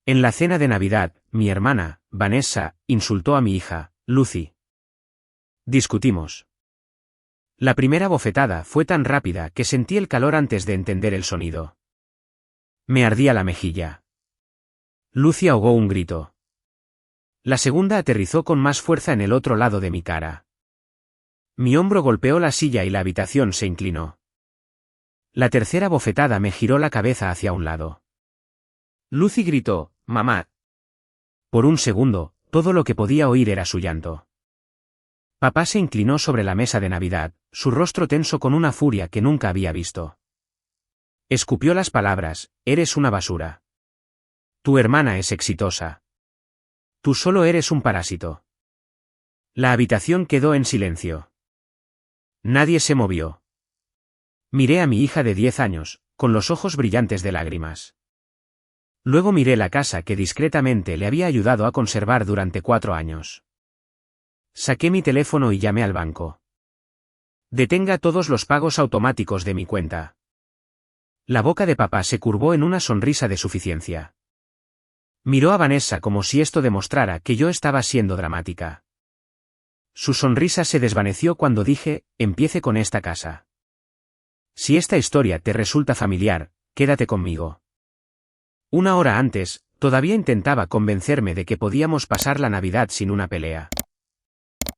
En la cena de Navidad, mi hermana, Vanessa, insultó a mi hija, Lucy. Discutimos. La primera bofetada fue tan rápida que sentí el calor antes de entender el sonido. Me ardía la mejilla. Lucy ahogó un grito. La segunda aterrizó con más fuerza en el otro lado de mi cara. Mi hombro golpeó la silla y la habitación se inclinó. La tercera bofetada me giró la cabeza hacia un lado. Lucy gritó, «¡Mamá!». Por un segundo, todo lo que podía oír era su llanto. Papá se inclinó sobre la mesa de Navidad, su rostro tenso con una furia que nunca había visto. Escupió las palabras, «Eres una basura. Tu hermana es exitosa. Tú solo eres un parásito». La habitación quedó en silencio. Nadie se movió. Miré a mi hija de 10 años, con los ojos brillantes de lágrimas. Luego miré la casa que discretamente le había ayudado a conservar durante 4 años. Saqué mi teléfono y llamé al banco. Detenga todos los pagos automáticos de mi cuenta. La boca de papá se curvó en una sonrisa de suficiencia. Miró a Vanessa como si esto demostrara que yo estaba siendo dramática. Su sonrisa se desvaneció cuando dije, empiece con esta casa. Si esta historia te resulta familiar, quédate conmigo. 1 hora antes, todavía intentaba convencerme de que podíamos pasar la Navidad sin una pelea.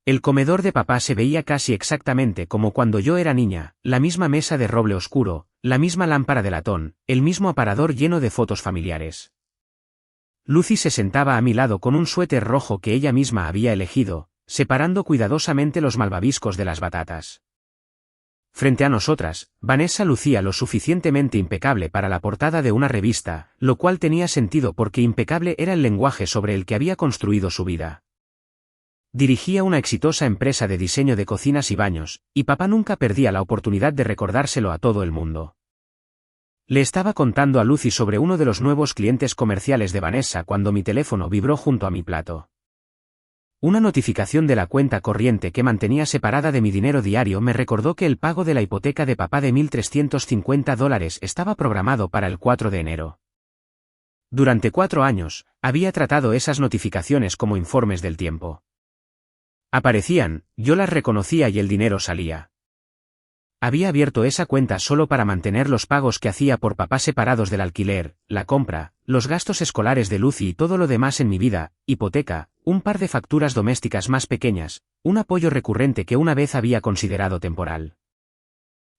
El comedor de papá se veía casi exactamente como cuando yo era niña, la misma mesa de roble oscuro, la misma lámpara de latón, el mismo aparador lleno de fotos familiares. Lucy se sentaba a mi lado con un suéter rojo que ella misma había elegido, separando cuidadosamente los malvaviscos de las batatas. Frente a nosotras, Vanessa lucía lo suficientemente impecable para la portada de una revista, lo cual tenía sentido porque impecable era el lenguaje sobre el que había construido su vida. Dirigía una exitosa empresa de diseño de cocinas y baños, y papá nunca perdía la oportunidad de recordárselo a todo el mundo. Le estaba contando a Lucy sobre uno de los nuevos clientes comerciales de Vanessa cuando mi teléfono vibró junto a mi plato. Una notificación de la cuenta corriente que mantenía separada de mi dinero diario me recordó que el pago de la hipoteca de papá de $1.350 estaba programado para el 4 de enero. Durante 4 años, había tratado esas notificaciones como informes del tiempo. Aparecían, yo las reconocía y el dinero salía. Había abierto esa cuenta solo para mantener los pagos que hacía por papá separados del alquiler, la compra, los gastos escolares de Lucy y todo lo demás en mi vida, hipoteca, un par de facturas domésticas más pequeñas, un apoyo recurrente que una vez había considerado temporal.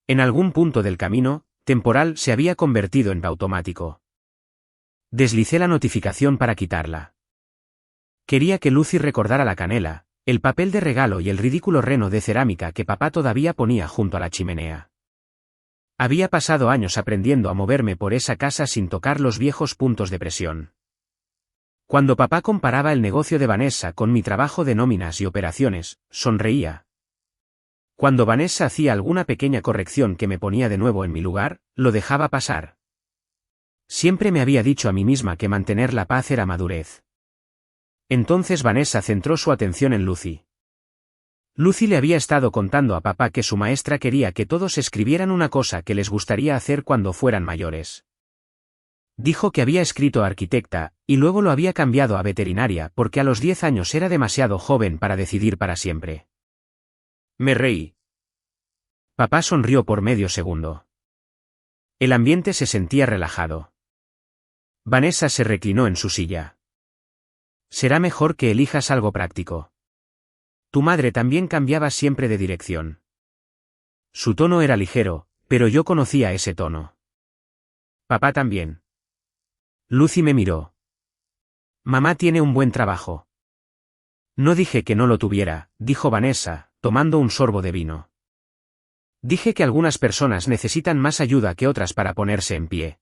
En algún punto del camino, temporal se había convertido en automático. Deslicé la notificación para quitarla. Quería que Lucy recordara la canela, el papel de regalo y el ridículo reno de cerámica que papá todavía ponía junto a la chimenea. Había pasado años aprendiendo a moverme por esa casa sin tocar los viejos puntos de presión. Cuando papá comparaba el negocio de Vanessa con mi trabajo de nóminas y operaciones, sonreía. Cuando Vanessa hacía alguna pequeña corrección que me ponía de nuevo en mi lugar, lo dejaba pasar. Siempre me había dicho a mí misma que mantener la paz era madurez. Entonces Vanessa centró su atención en Lucy. Lucy le había estado contando a papá que su maestra quería que todos escribieran una cosa que les gustaría hacer cuando fueran mayores. Dijo que había escrito arquitecta, y luego lo había cambiado a veterinaria porque a los 10 años era demasiado joven para decidir para siempre. Me reí. Papá sonrió por medio segundo. El ambiente se sentía relajado. Vanessa se reclinó en su silla. Será mejor que elijas algo práctico. Tu madre también cambiaba siempre de dirección. Su tono era ligero, pero yo conocía ese tono. Papá también. Lucy me miró. Mamá tiene un buen trabajo. No dije que no lo tuviera, dijo Vanessa, tomando un sorbo de vino. Dije que algunas personas necesitan más ayuda que otras para ponerse en pie.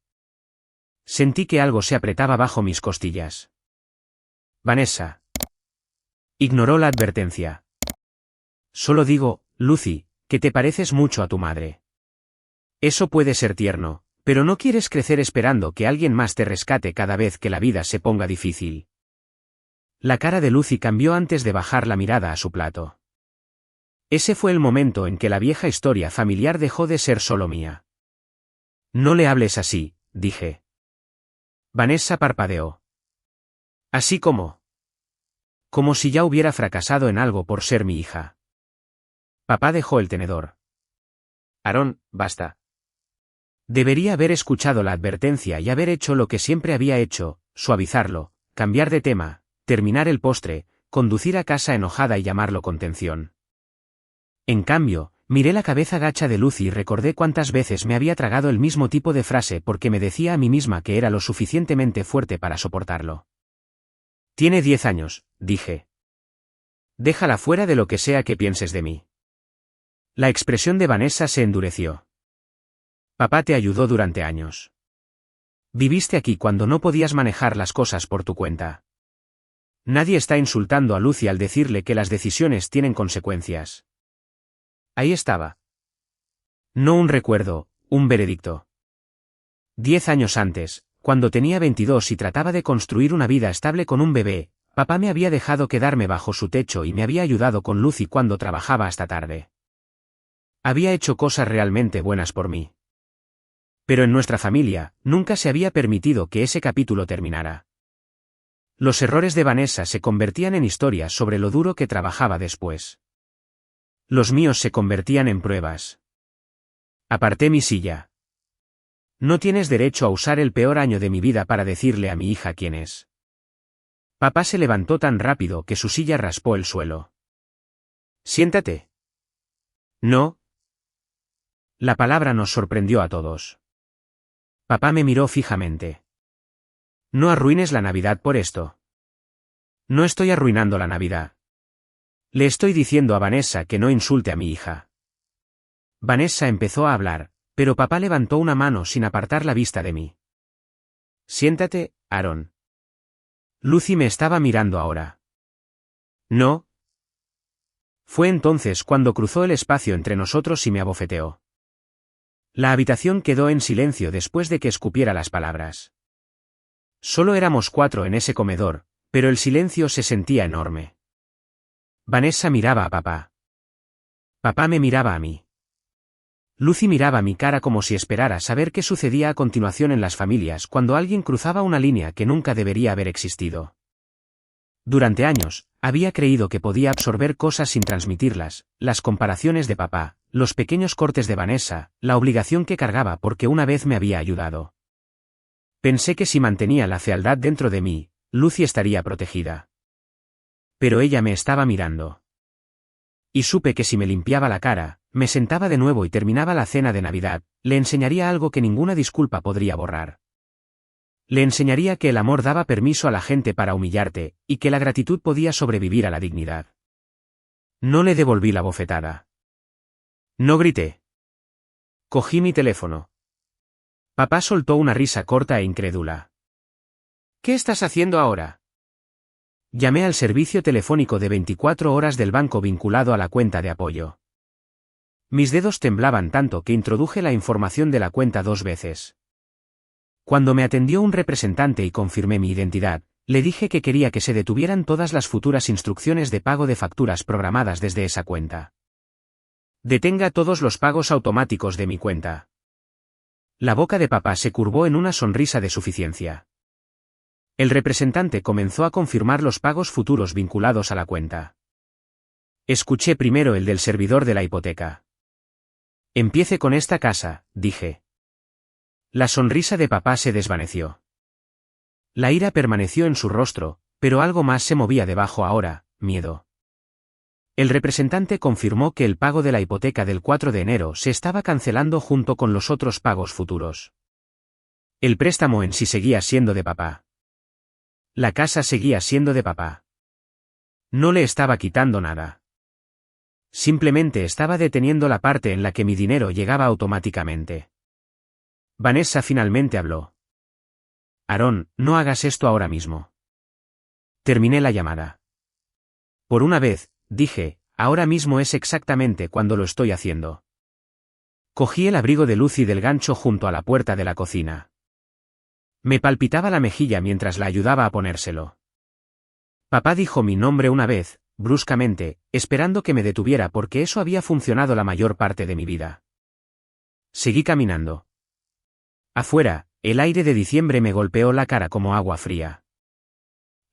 Sentí que algo se apretaba bajo mis costillas. Vanessa. Ignoró la advertencia. Solo digo, Lucy, que te pareces mucho a tu madre. Eso puede ser tierno, pero no quieres crecer esperando que alguien más te rescate cada vez que la vida se ponga difícil. La cara de Lucy cambió antes de bajar la mirada a su plato. Ese fue el momento en que la vieja historia familiar dejó de ser solo mía. No le hables así, dije. Vanessa parpadeó. Así como si ya hubiera fracasado en algo por ser mi hija. Papá dejó el tenedor. Aarón, basta. Debería haber escuchado la advertencia y haber hecho lo que siempre había hecho, suavizarlo, cambiar de tema, terminar el postre, conducir a casa enojada y llamarlo contención. En cambio, miré la cabeza gacha de Lucy y recordé cuántas veces me había tragado el mismo tipo de frase porque me decía a mí misma que era lo suficientemente fuerte para soportarlo. Tiene 10 años, dije. Déjala fuera de lo que sea que pienses de mí. La expresión de Vanessa se endureció. Papá te ayudó durante años. Viviste aquí cuando no podías manejar las cosas por tu cuenta. Nadie está insultando a Lucy al decirle que las decisiones tienen consecuencias. Ahí estaba. No un recuerdo, un veredicto. 10 años antes, cuando tenía 22 y trataba de construir una vida estable con un bebé, papá me había dejado quedarme bajo su techo y me había ayudado con Lucy cuando trabajaba hasta tarde. Había hecho cosas realmente buenas por mí. Pero en nuestra familia, nunca se había permitido que ese capítulo terminara. Los errores de Vanessa se convertían en historias sobre lo duro que trabajaba después. Los míos se convertían en pruebas. Aparté mi silla. No tienes derecho a usar el peor año de mi vida para decirle a mi hija quién es. Papá se levantó tan rápido que su silla raspó el suelo. Siéntate. No. La palabra nos sorprendió a todos. Papá me miró fijamente. No arruines la Navidad por esto. No estoy arruinando la Navidad. Le estoy diciendo a Vanessa que no insulte a mi hija. Vanessa empezó a hablar, pero papá levantó una mano sin apartar la vista de mí. Siéntate, Aarón. Lucy me estaba mirando ahora. No. Fue entonces cuando cruzó el espacio entre nosotros y me abofeteó. La habitación quedó en silencio después de que escupiera las palabras. Solo éramos 4 en ese comedor, pero el silencio se sentía enorme. Vanessa miraba a papá. Papá me miraba a mí. Lucy miraba mi cara como si esperara saber qué sucedía a continuación en las familias cuando alguien cruzaba una línea que nunca debería haber existido. Durante años, había creído que podía absorber cosas sin transmitirlas, las comparaciones de papá, los pequeños cortes de Vanessa, la obligación que cargaba porque una vez me había ayudado. Pensé que si mantenía la fealdad dentro de mí, Lucy estaría protegida. Pero ella me estaba mirando. Y supe que si me limpiaba la cara, me sentaba de nuevo y terminaba la cena de Navidad, le enseñaría algo que ninguna disculpa podría borrar. Le enseñaría que el amor daba permiso a la gente para humillarte, y que la gratitud podía sobrevivir a la dignidad. No le devolví la bofetada. No grité. Cogí mi teléfono. Papá soltó una risa corta e incrédula. ¿Qué estás haciendo ahora? Llamé al servicio telefónico de 24 horas del banco vinculado a la cuenta de apoyo. Mis dedos temblaban tanto que introduje la información de la cuenta 2 veces. Cuando me atendió un representante y confirmé mi identidad, le dije que quería que se detuvieran todas las futuras instrucciones de pago de facturas programadas desde esa cuenta. Detenga todos los pagos automáticos de mi cuenta. La boca de papá se curvó en una sonrisa de suficiencia. El representante comenzó a confirmar los pagos futuros vinculados a la cuenta. Escuché primero el del servidor de la hipoteca. Empiece con esta casa, dije. La sonrisa de papá se desvaneció. La ira permaneció en su rostro, pero algo más se movía debajo ahora, miedo. El representante confirmó que el pago de la hipoteca del 4 de enero se estaba cancelando junto con los otros pagos futuros. El préstamo en sí seguía siendo de papá. La casa seguía siendo de papá. No le estaba quitando nada. Simplemente estaba deteniendo la parte en la que mi dinero llegaba automáticamente. Vanessa finalmente habló. Aarón, no hagas esto ahora mismo. Terminé la llamada. Por una vez, dije, ahora mismo es exactamente cuando lo estoy haciendo. Cogí el abrigo de Lucy del gancho junto a la puerta de la cocina. Me palpitaba la mejilla mientras la ayudaba a ponérselo. Papá dijo mi nombre una vez, bruscamente, esperando que me detuviera porque eso había funcionado la mayor parte de mi vida. Seguí caminando. Afuera, el aire de diciembre me golpeó la cara como agua fría.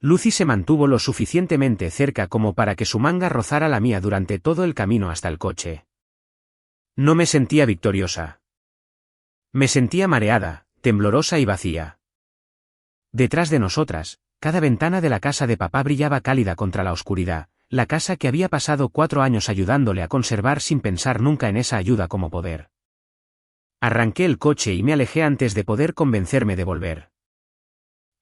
Lucy se mantuvo lo suficientemente cerca como para que su manga rozara la mía durante todo el camino hasta el coche. No me sentía victoriosa. Me sentía mareada, temblorosa y vacía. Detrás de nosotras, cada ventana de la casa de papá brillaba cálida contra la oscuridad, la casa que había pasado 4 años ayudándole a conservar sin pensar nunca en esa ayuda como poder. Arranqué el coche y me alejé antes de poder convencerme de volver.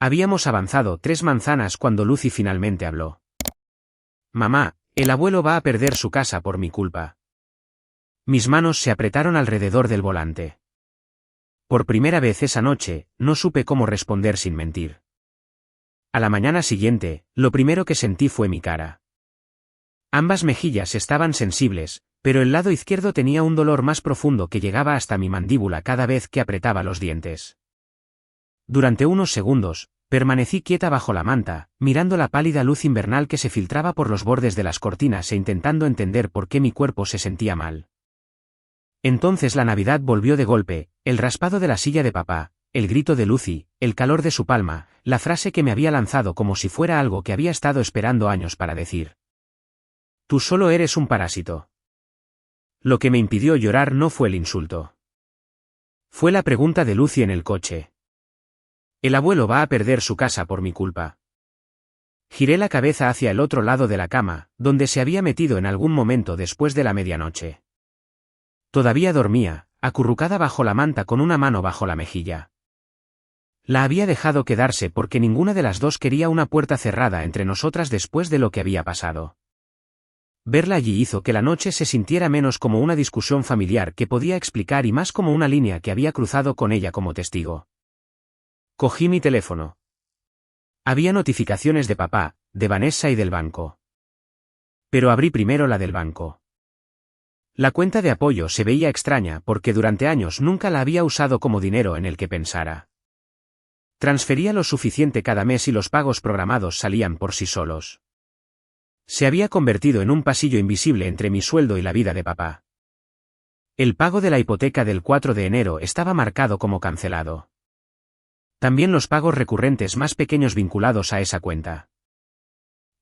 Habíamos avanzado 3 manzanas cuando Lucy finalmente habló. Mamá, el abuelo va a perder su casa por mi culpa. Mis manos se apretaron alrededor del volante. Por primera vez esa noche, no supe cómo responder sin mentir. A la mañana siguiente, lo primero que sentí fue mi cara. Ambas mejillas estaban sensibles, pero el lado izquierdo tenía un dolor más profundo que llegaba hasta mi mandíbula cada vez que apretaba los dientes. Durante unos segundos, permanecí quieta bajo la manta, mirando la pálida luz invernal que se filtraba por los bordes de las cortinas e intentando entender por qué mi cuerpo se sentía mal. Entonces la Navidad volvió de golpe, el raspado de la silla de papá, el grito de Lucy, el calor de su palma, la frase que me había lanzado como si fuera algo que había estado esperando años para decir. Tú solo eres un parásito. Lo que me impidió llorar no fue el insulto. Fue la pregunta de Lucy en el coche. El abuelo va a perder su casa por mi culpa. Giré la cabeza hacia el otro lado de la cama, donde se había metido en algún momento después de la medianoche. Todavía dormía, acurrucada bajo la manta con una mano bajo la mejilla. La había dejado quedarse porque ninguna de las dos quería una puerta cerrada entre nosotras después de lo que había pasado. Verla allí hizo que la noche se sintiera menos como una discusión familiar que podía explicar y más como una línea que había cruzado con ella como testigo. Cogí mi teléfono. Había notificaciones de papá, de Vanessa y del banco. Pero abrí primero la del banco. La cuenta de apoyo se veía extraña porque durante años nunca la había usado como dinero en el que pensara. Transfería lo suficiente cada mes y los pagos programados salían por sí solos. Se había convertido en un pasillo invisible entre mi sueldo y la vida de papá. El pago de la hipoteca del 4 de enero estaba marcado como cancelado. También los pagos recurrentes más pequeños vinculados a esa cuenta.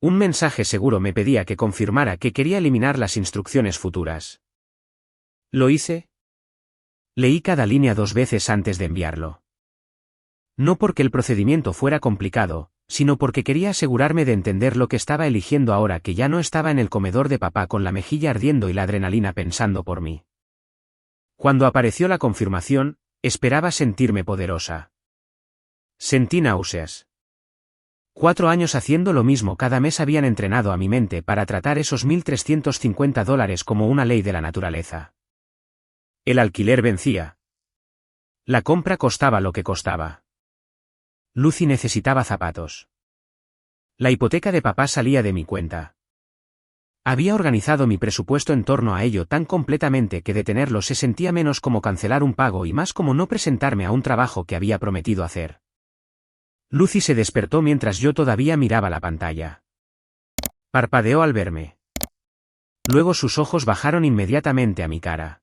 Un mensaje seguro me pedía que confirmara que quería eliminar las instrucciones futuras. ¿Lo hice? Leí cada línea 2 veces antes de enviarlo. No porque el procedimiento fuera complicado, sino porque quería asegurarme de entender lo que estaba eligiendo ahora que ya no estaba en el comedor de papá con la mejilla ardiendo y la adrenalina pensando por mí. Cuando apareció la confirmación, esperaba sentirme poderosa. Sentí náuseas. 4 años haciendo lo mismo cada mes habían entrenado a mi mente para tratar esos $1.350 como una ley de la naturaleza. El alquiler vencía. La compra costaba lo que costaba. Lucy necesitaba zapatos. La hipoteca de papá salía de mi cuenta. Había organizado mi presupuesto en torno a ello tan completamente que detenerlo se sentía menos como cancelar un pago y más como no presentarme a un trabajo que había prometido hacer. Lucy se despertó mientras yo todavía miraba la pantalla. Parpadeó al verme. Luego sus ojos bajaron inmediatamente a mi cara.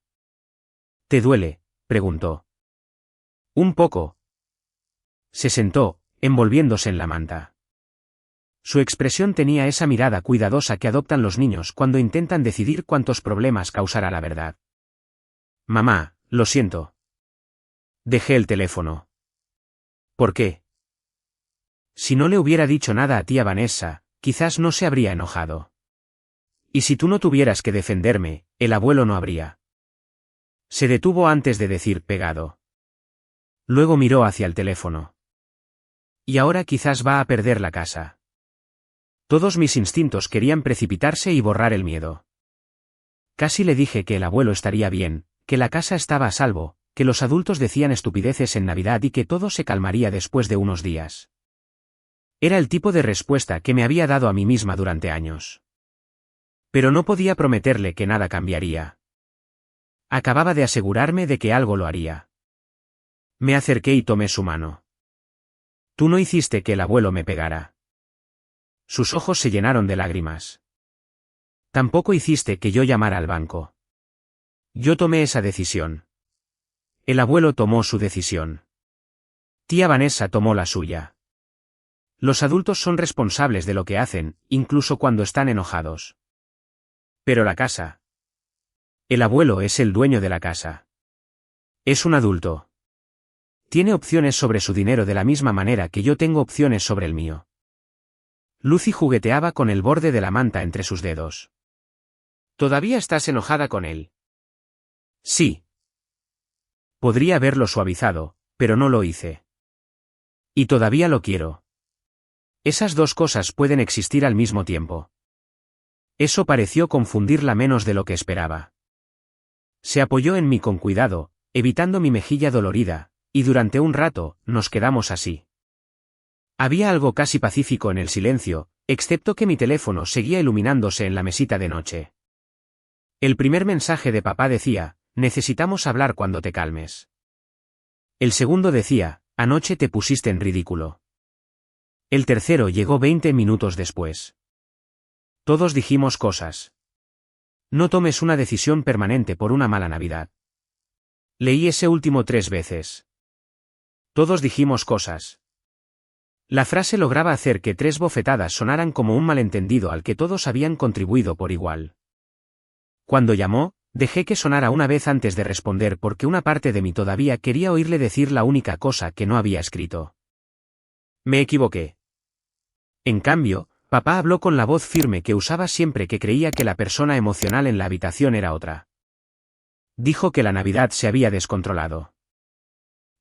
¿Te duele?, preguntó. Un poco. Se sentó, envolviéndose en la manta. Su expresión tenía esa mirada cuidadosa que adoptan los niños cuando intentan decidir cuántos problemas causará la verdad. Mamá, lo siento. Dejé el teléfono. ¿Por qué? Si no le hubiera dicho nada a tía Vanessa, quizás no se habría enojado. Y si tú no tuvieras que defenderme, el abuelo no habría. Se detuvo antes de decir pegado. Luego miró hacia el teléfono. Y ahora quizás va a perder la casa. Todos mis instintos querían precipitarse y borrar el miedo. Casi le dije que el abuelo estaría bien, que la casa estaba a salvo, que los adultos decían estupideces en Navidad y que todo se calmaría después de unos días. Era el tipo de respuesta que me había dado a mí misma durante años. Pero no podía prometerle que nada cambiaría. Acababa de asegurarme de que algo lo haría. Me acerqué y tomé su mano. Tú no hiciste que el abuelo me pegara. Sus ojos se llenaron de lágrimas. Tampoco hiciste que yo llamara al banco. Yo tomé esa decisión. El abuelo tomó su decisión. Tía Vanessa tomó la suya. Los adultos son responsables de lo que hacen, incluso cuando están enojados. Pero la casa. El abuelo es el dueño de la casa. Es un adulto. Tiene opciones sobre su dinero de la misma manera que yo tengo opciones sobre el mío. Lucy jugueteaba con el borde de la manta entre sus dedos. ¿Todavía estás enojada con él? Sí. Podría haberlo suavizado, pero no lo hice. Y todavía lo quiero. Esas dos cosas pueden existir al mismo tiempo. Eso pareció confundirla menos de lo que esperaba. Se apoyó en mí con cuidado, evitando mi mejilla dolorida, y durante un rato, nos quedamos así. Había algo casi pacífico en el silencio, excepto que mi teléfono seguía iluminándose en la mesita de noche. El primer mensaje de papá decía, necesitamos hablar cuando te calmes. El segundo decía, anoche te pusiste en ridículo. El tercero llegó 20 minutos después. Todos dijimos cosas. No tomes una decisión permanente por una mala Navidad. Leí ese último 3 veces. Todos dijimos cosas. La frase lograba hacer que 3 bofetadas sonaran como un malentendido al que todos habían contribuido por igual. Cuando llamó, dejé que sonara una vez antes de responder porque una parte de mí todavía quería oírle decir la única cosa que no había escrito. Me equivoqué. En cambio, papá habló con la voz firme que usaba siempre que creía que la persona emocional en la habitación era otra. Dijo que la Navidad se había descontrolado.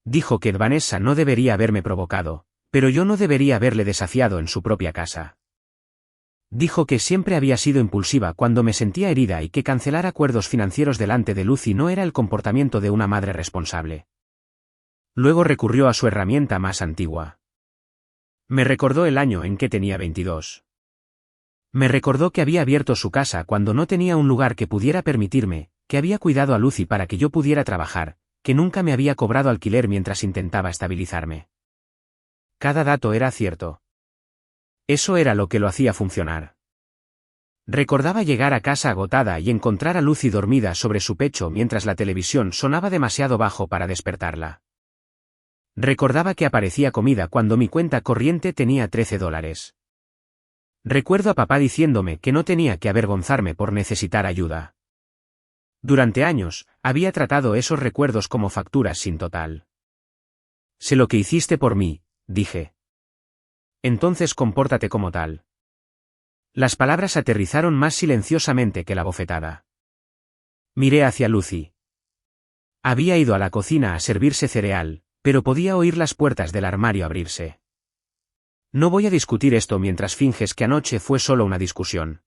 Dijo que Vanessa no debería haberme provocado, pero yo no debería haberle desafiado en su propia casa. Dijo que siempre había sido impulsiva cuando me sentía herida y que cancelar acuerdos financieros delante de Lucy no era el comportamiento de una madre responsable. Luego recurrió a su herramienta más antigua. Me recordó el año en que tenía 22. Me recordó que había abierto su casa cuando no tenía un lugar que pudiera permitirme, que había cuidado a Lucy para que yo pudiera trabajar, que nunca me había cobrado alquiler mientras intentaba estabilizarme. Cada dato era cierto. Eso era lo que lo hacía funcionar. Recordaba llegar a casa agotada y encontrar a Lucy dormida sobre su pecho mientras la televisión sonaba demasiado bajo para despertarla. Recordaba que aparecía comida cuando mi cuenta corriente tenía $13. Recuerdo a papá diciéndome que no tenía que avergonzarme por necesitar ayuda. Durante años, había tratado esos recuerdos como facturas sin total. Sé lo que hiciste por mí, dije. Entonces compórtate como tal. Las palabras aterrizaron más silenciosamente que la bofetada. Miré hacia Lucy. Había ido a la cocina a servirse cereal, pero podía oír las puertas del armario abrirse. No voy a discutir esto mientras finges que anoche fue solo una discusión.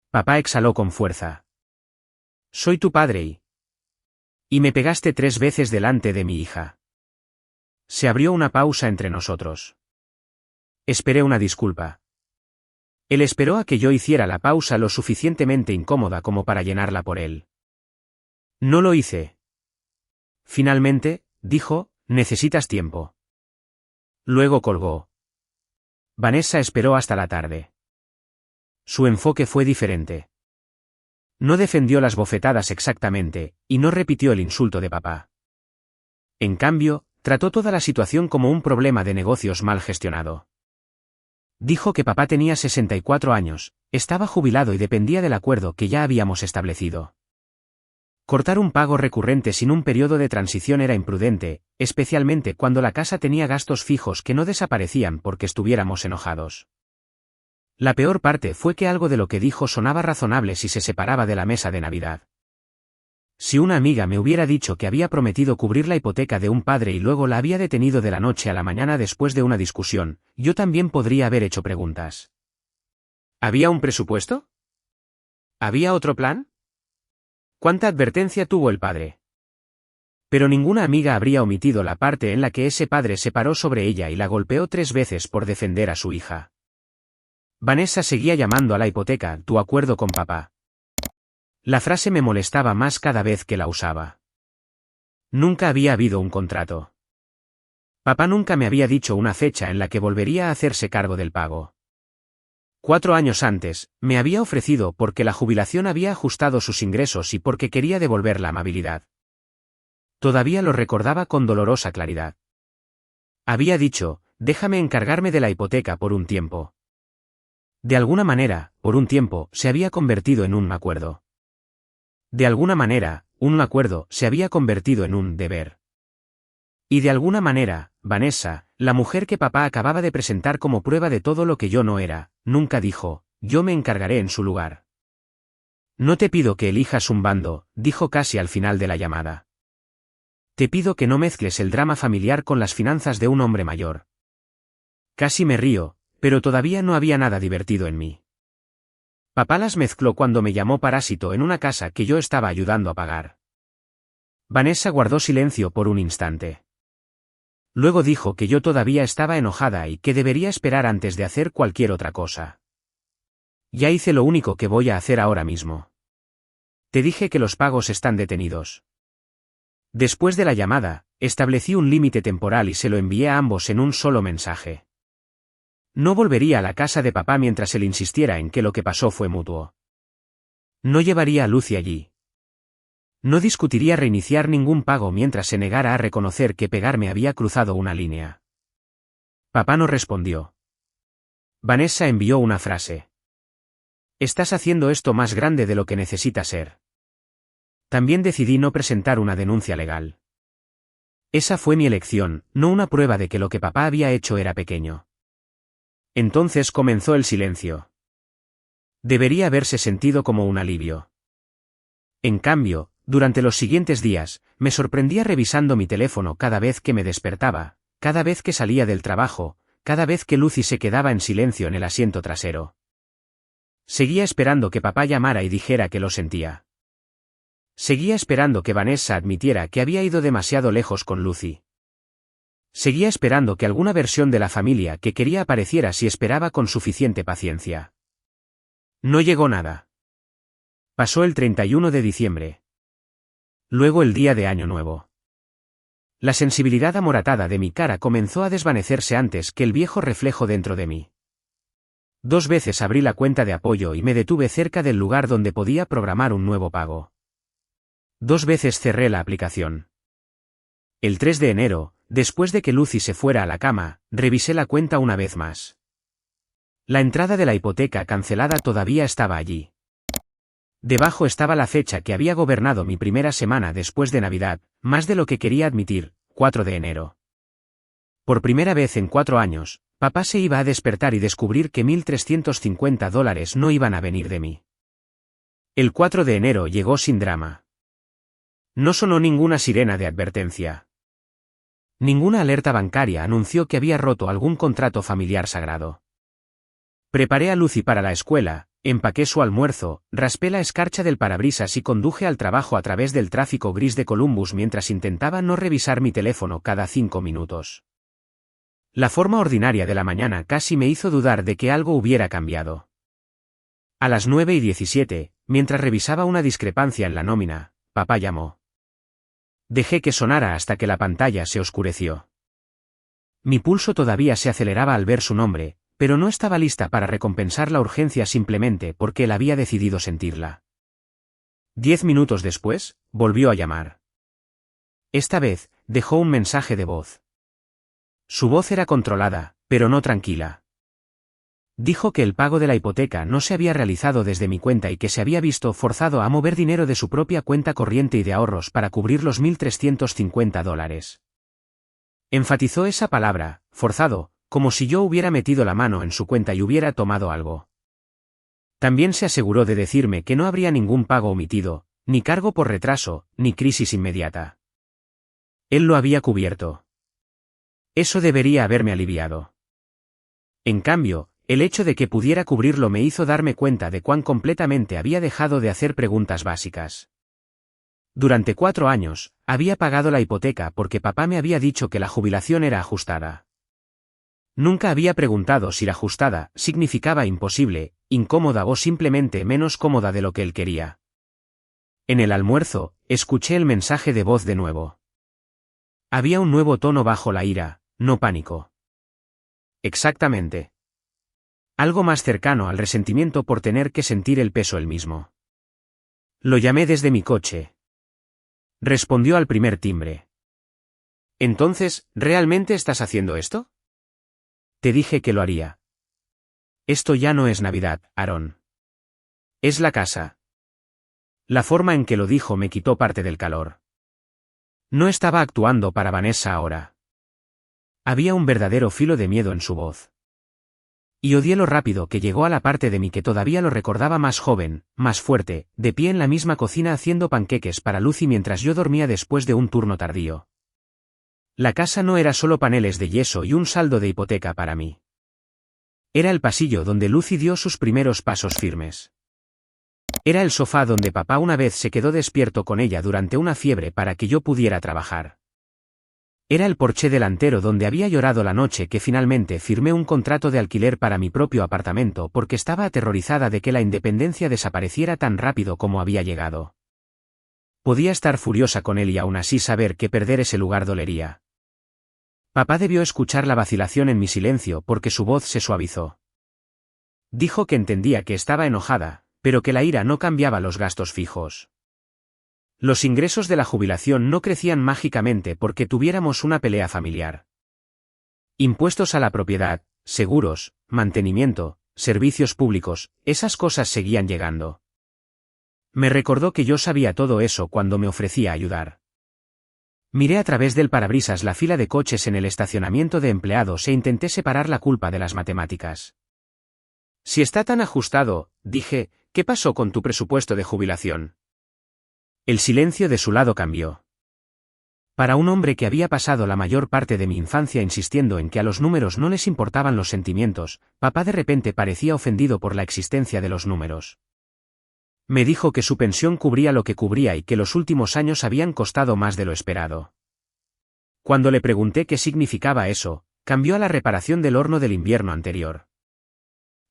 Papá exhaló con fuerza. Soy tu padre y me pegaste 3 veces delante de mi hija. Se abrió una pausa entre nosotros. Esperé una disculpa. Él esperó a que yo hiciera la pausa lo suficientemente incómoda como para llenarla por él. No lo hice. Finalmente, dijo, necesitas tiempo. Luego colgó. Vanessa esperó hasta la tarde. Su enfoque fue diferente. No defendió las bofetadas exactamente, y no repitió el insulto de papá. En cambio, trató toda la situación como un problema de negocios mal gestionado. Dijo que papá tenía 64 años, estaba jubilado y dependía del acuerdo que ya habíamos establecido. Cortar un pago recurrente sin un periodo de transición era imprudente, especialmente cuando la casa tenía gastos fijos que no desaparecían porque estuviéramos enojados. La peor parte fue que algo de lo que dijo sonaba razonable si se separaba de la mesa de Navidad. Si una amiga me hubiera dicho que había prometido cubrir la hipoteca de un padre y luego la había detenido de la noche a la mañana después de una discusión, yo también podría haber hecho preguntas. ¿Había un presupuesto? ¿Había otro plan? ¿Cuánta advertencia tuvo el padre? Pero ninguna amiga habría omitido la parte en la que ese padre se paró sobre ella y la golpeó 3 veces por defender a su hija. Vanessa seguía llamando a la hipoteca, tu acuerdo con papá. La frase me molestaba más cada vez que la usaba. Nunca había habido un contrato. Papá nunca me había dicho una fecha en la que volvería a hacerse cargo del pago. 4 años antes, me había ofrecido porque la jubilación había ajustado sus ingresos y porque quería devolver la amabilidad. Todavía lo recordaba con dolorosa claridad. Había dicho, déjame encargarme de la hipoteca por un tiempo. De alguna manera, por un tiempo, se había convertido en un acuerdo. De alguna manera, un acuerdo se había convertido en un deber. Y de alguna manera, Vanessa, la mujer que papá acababa de presentar como prueba de todo lo que yo no era, nunca dijo, yo me encargaré en su lugar. No te pido que elijas un bando, dijo casi al final de la llamada. Te pido que no mezcles el drama familiar con las finanzas de un hombre mayor. Casi me río, pero todavía no había nada divertido en mí. Papá las mezcló cuando me llamó parásito en una casa que yo estaba ayudando a pagar. Vanessa guardó silencio por un instante. Luego dijo que yo todavía estaba enojada y que debería esperar antes de hacer cualquier otra cosa. Ya hice lo único que voy a hacer ahora mismo. Te dije que los pagos están detenidos. Después de la llamada, establecí un límite temporal y se lo envié a ambos en un solo mensaje. No volvería a la casa de papá mientras él insistiera en que lo que pasó fue mutuo. No llevaría a Lucy allí. No discutiría reiniciar ningún pago mientras se negara a reconocer que pegarme había cruzado una línea. Papá no respondió. Vanessa envió una frase. Estás haciendo esto más grande de lo que necesita ser. También decidí no presentar una denuncia legal. Esa fue mi elección, no una prueba de que lo que papá había hecho era pequeño. Entonces comenzó el silencio. Debería haberse sentido como un alivio. En cambio, durante los siguientes días, me sorprendía revisando mi teléfono cada vez que me despertaba, cada vez que salía del trabajo, cada vez que Lucy se quedaba en silencio en el asiento trasero. Seguía esperando que papá llamara y dijera que lo sentía. Seguía esperando que Vanessa admitiera que había ido demasiado lejos con Lucy. Seguía esperando que alguna versión de la familia que quería apareciera si esperaba con suficiente paciencia. No llegó nada. Pasó el 31 de diciembre. Luego el día de Año Nuevo. La sensibilidad amoratada de mi cara comenzó a desvanecerse antes que el viejo reflejo dentro de mí. 2 veces abrí la cuenta de apoyo y me detuve cerca del lugar donde podía programar un nuevo pago. 2 veces cerré la aplicación. El 3 de enero, después de que Lucy se fuera a la cama, revisé la cuenta una vez más. La entrada de la hipoteca cancelada todavía estaba allí. Debajo estaba la fecha que había gobernado mi primera semana después de Navidad, más de lo que quería admitir, 4 de enero. Por primera vez en 4 años, papá se iba a despertar y descubrir que $1.350 no iban a venir de mí. El 4 de enero llegó sin drama. No sonó ninguna sirena de advertencia. Ninguna alerta bancaria anunció que había roto algún contrato familiar sagrado. Preparé a Lucy para la escuela, empaqué su almuerzo, raspé la escarcha del parabrisas y conduje al trabajo a través del tráfico gris de Columbus mientras intentaba no revisar mi teléfono cada 5 minutos. La forma ordinaria de la mañana casi me hizo dudar de que algo hubiera cambiado. A las 9:17, mientras revisaba una discrepancia en la nómina, papá llamó. Dejé que sonara hasta que la pantalla se oscureció. Mi pulso todavía se aceleraba al ver su nombre, pero no estaba lista para recompensar la urgencia simplemente porque él había decidido sentirla. 10 minutos después, volvió a llamar. Esta vez, dejó un mensaje de voz. Su voz era controlada, pero no tranquila. Dijo que el pago de la hipoteca no se había realizado desde mi cuenta y que se había visto forzado a mover dinero de su propia cuenta corriente y de ahorros para cubrir los $1.350. Enfatizó esa palabra, forzado, como si yo hubiera metido la mano en su cuenta y hubiera tomado algo. También se aseguró de decirme que no habría ningún pago omitido, ni cargo por retraso, ni crisis inmediata. Él lo había cubierto. Eso debería haberme aliviado. En cambio, el hecho de que pudiera cubrirlo me hizo darme cuenta de cuán completamente había dejado de hacer preguntas básicas. Durante 4 años, había pagado la hipoteca porque papá me había dicho que la jubilación era ajustada. Nunca había preguntado si la ajustada significaba imposible, incómoda o simplemente menos cómoda de lo que él quería. En el almuerzo, escuché el mensaje de voz de nuevo. Había un nuevo tono bajo la ira, no pánico. Exactamente. Algo más cercano al resentimiento por tener que sentir el peso él mismo. Lo llamé desde mi coche. Respondió al primer timbre. ¿Entonces, realmente estás haciendo esto? Te dije que lo haría. Esto ya no es Navidad, Aaron. Es la casa. La forma en que lo dijo me quitó parte del calor. No estaba actuando para Vanessa ahora. Había un verdadero filo de miedo en su voz. Y odié lo rápido que llegó a la parte de mí que todavía lo recordaba más joven, más fuerte, de pie en la misma cocina haciendo panqueques para Lucy mientras yo dormía después de un turno tardío. La casa no era solo paneles de yeso y un saldo de hipoteca para mí. Era el pasillo donde Lucy dio sus primeros pasos firmes. Era el sofá donde papá una vez se quedó despierto con ella durante una fiebre para que yo pudiera trabajar. Era el porche delantero donde había llorado la noche que finalmente firmé un contrato de alquiler para mi propio apartamento porque estaba aterrorizada de que la independencia desapareciera tan rápido como había llegado. Podía estar furiosa con él y aún así saber que perder ese lugar dolería. Papá debió escuchar la vacilación en mi silencio porque su voz se suavizó. Dijo que entendía que estaba enojada, pero que la ira no cambiaba los gastos fijos. Los ingresos de la jubilación no crecían mágicamente porque tuviéramos una pelea familiar. Impuestos a la propiedad, seguros, mantenimiento, servicios públicos, esas cosas seguían llegando. Me recordó que yo sabía todo eso cuando me ofrecía ayudar. Miré a través del parabrisas la fila de coches en el estacionamiento de empleados e intenté separar la culpa de las matemáticas. Si está tan ajustado, dije, ¿qué pasó con tu presupuesto de jubilación? El silencio de su lado cambió. Para un hombre que había pasado la mayor parte de mi infancia insistiendo en que a los números no les importaban los sentimientos, papá de repente parecía ofendido por la existencia de los números. Me dijo que su pensión cubría lo que cubría y que los últimos años habían costado más de lo esperado. Cuando le pregunté qué significaba eso, cambió a la reparación del horno del invierno anterior.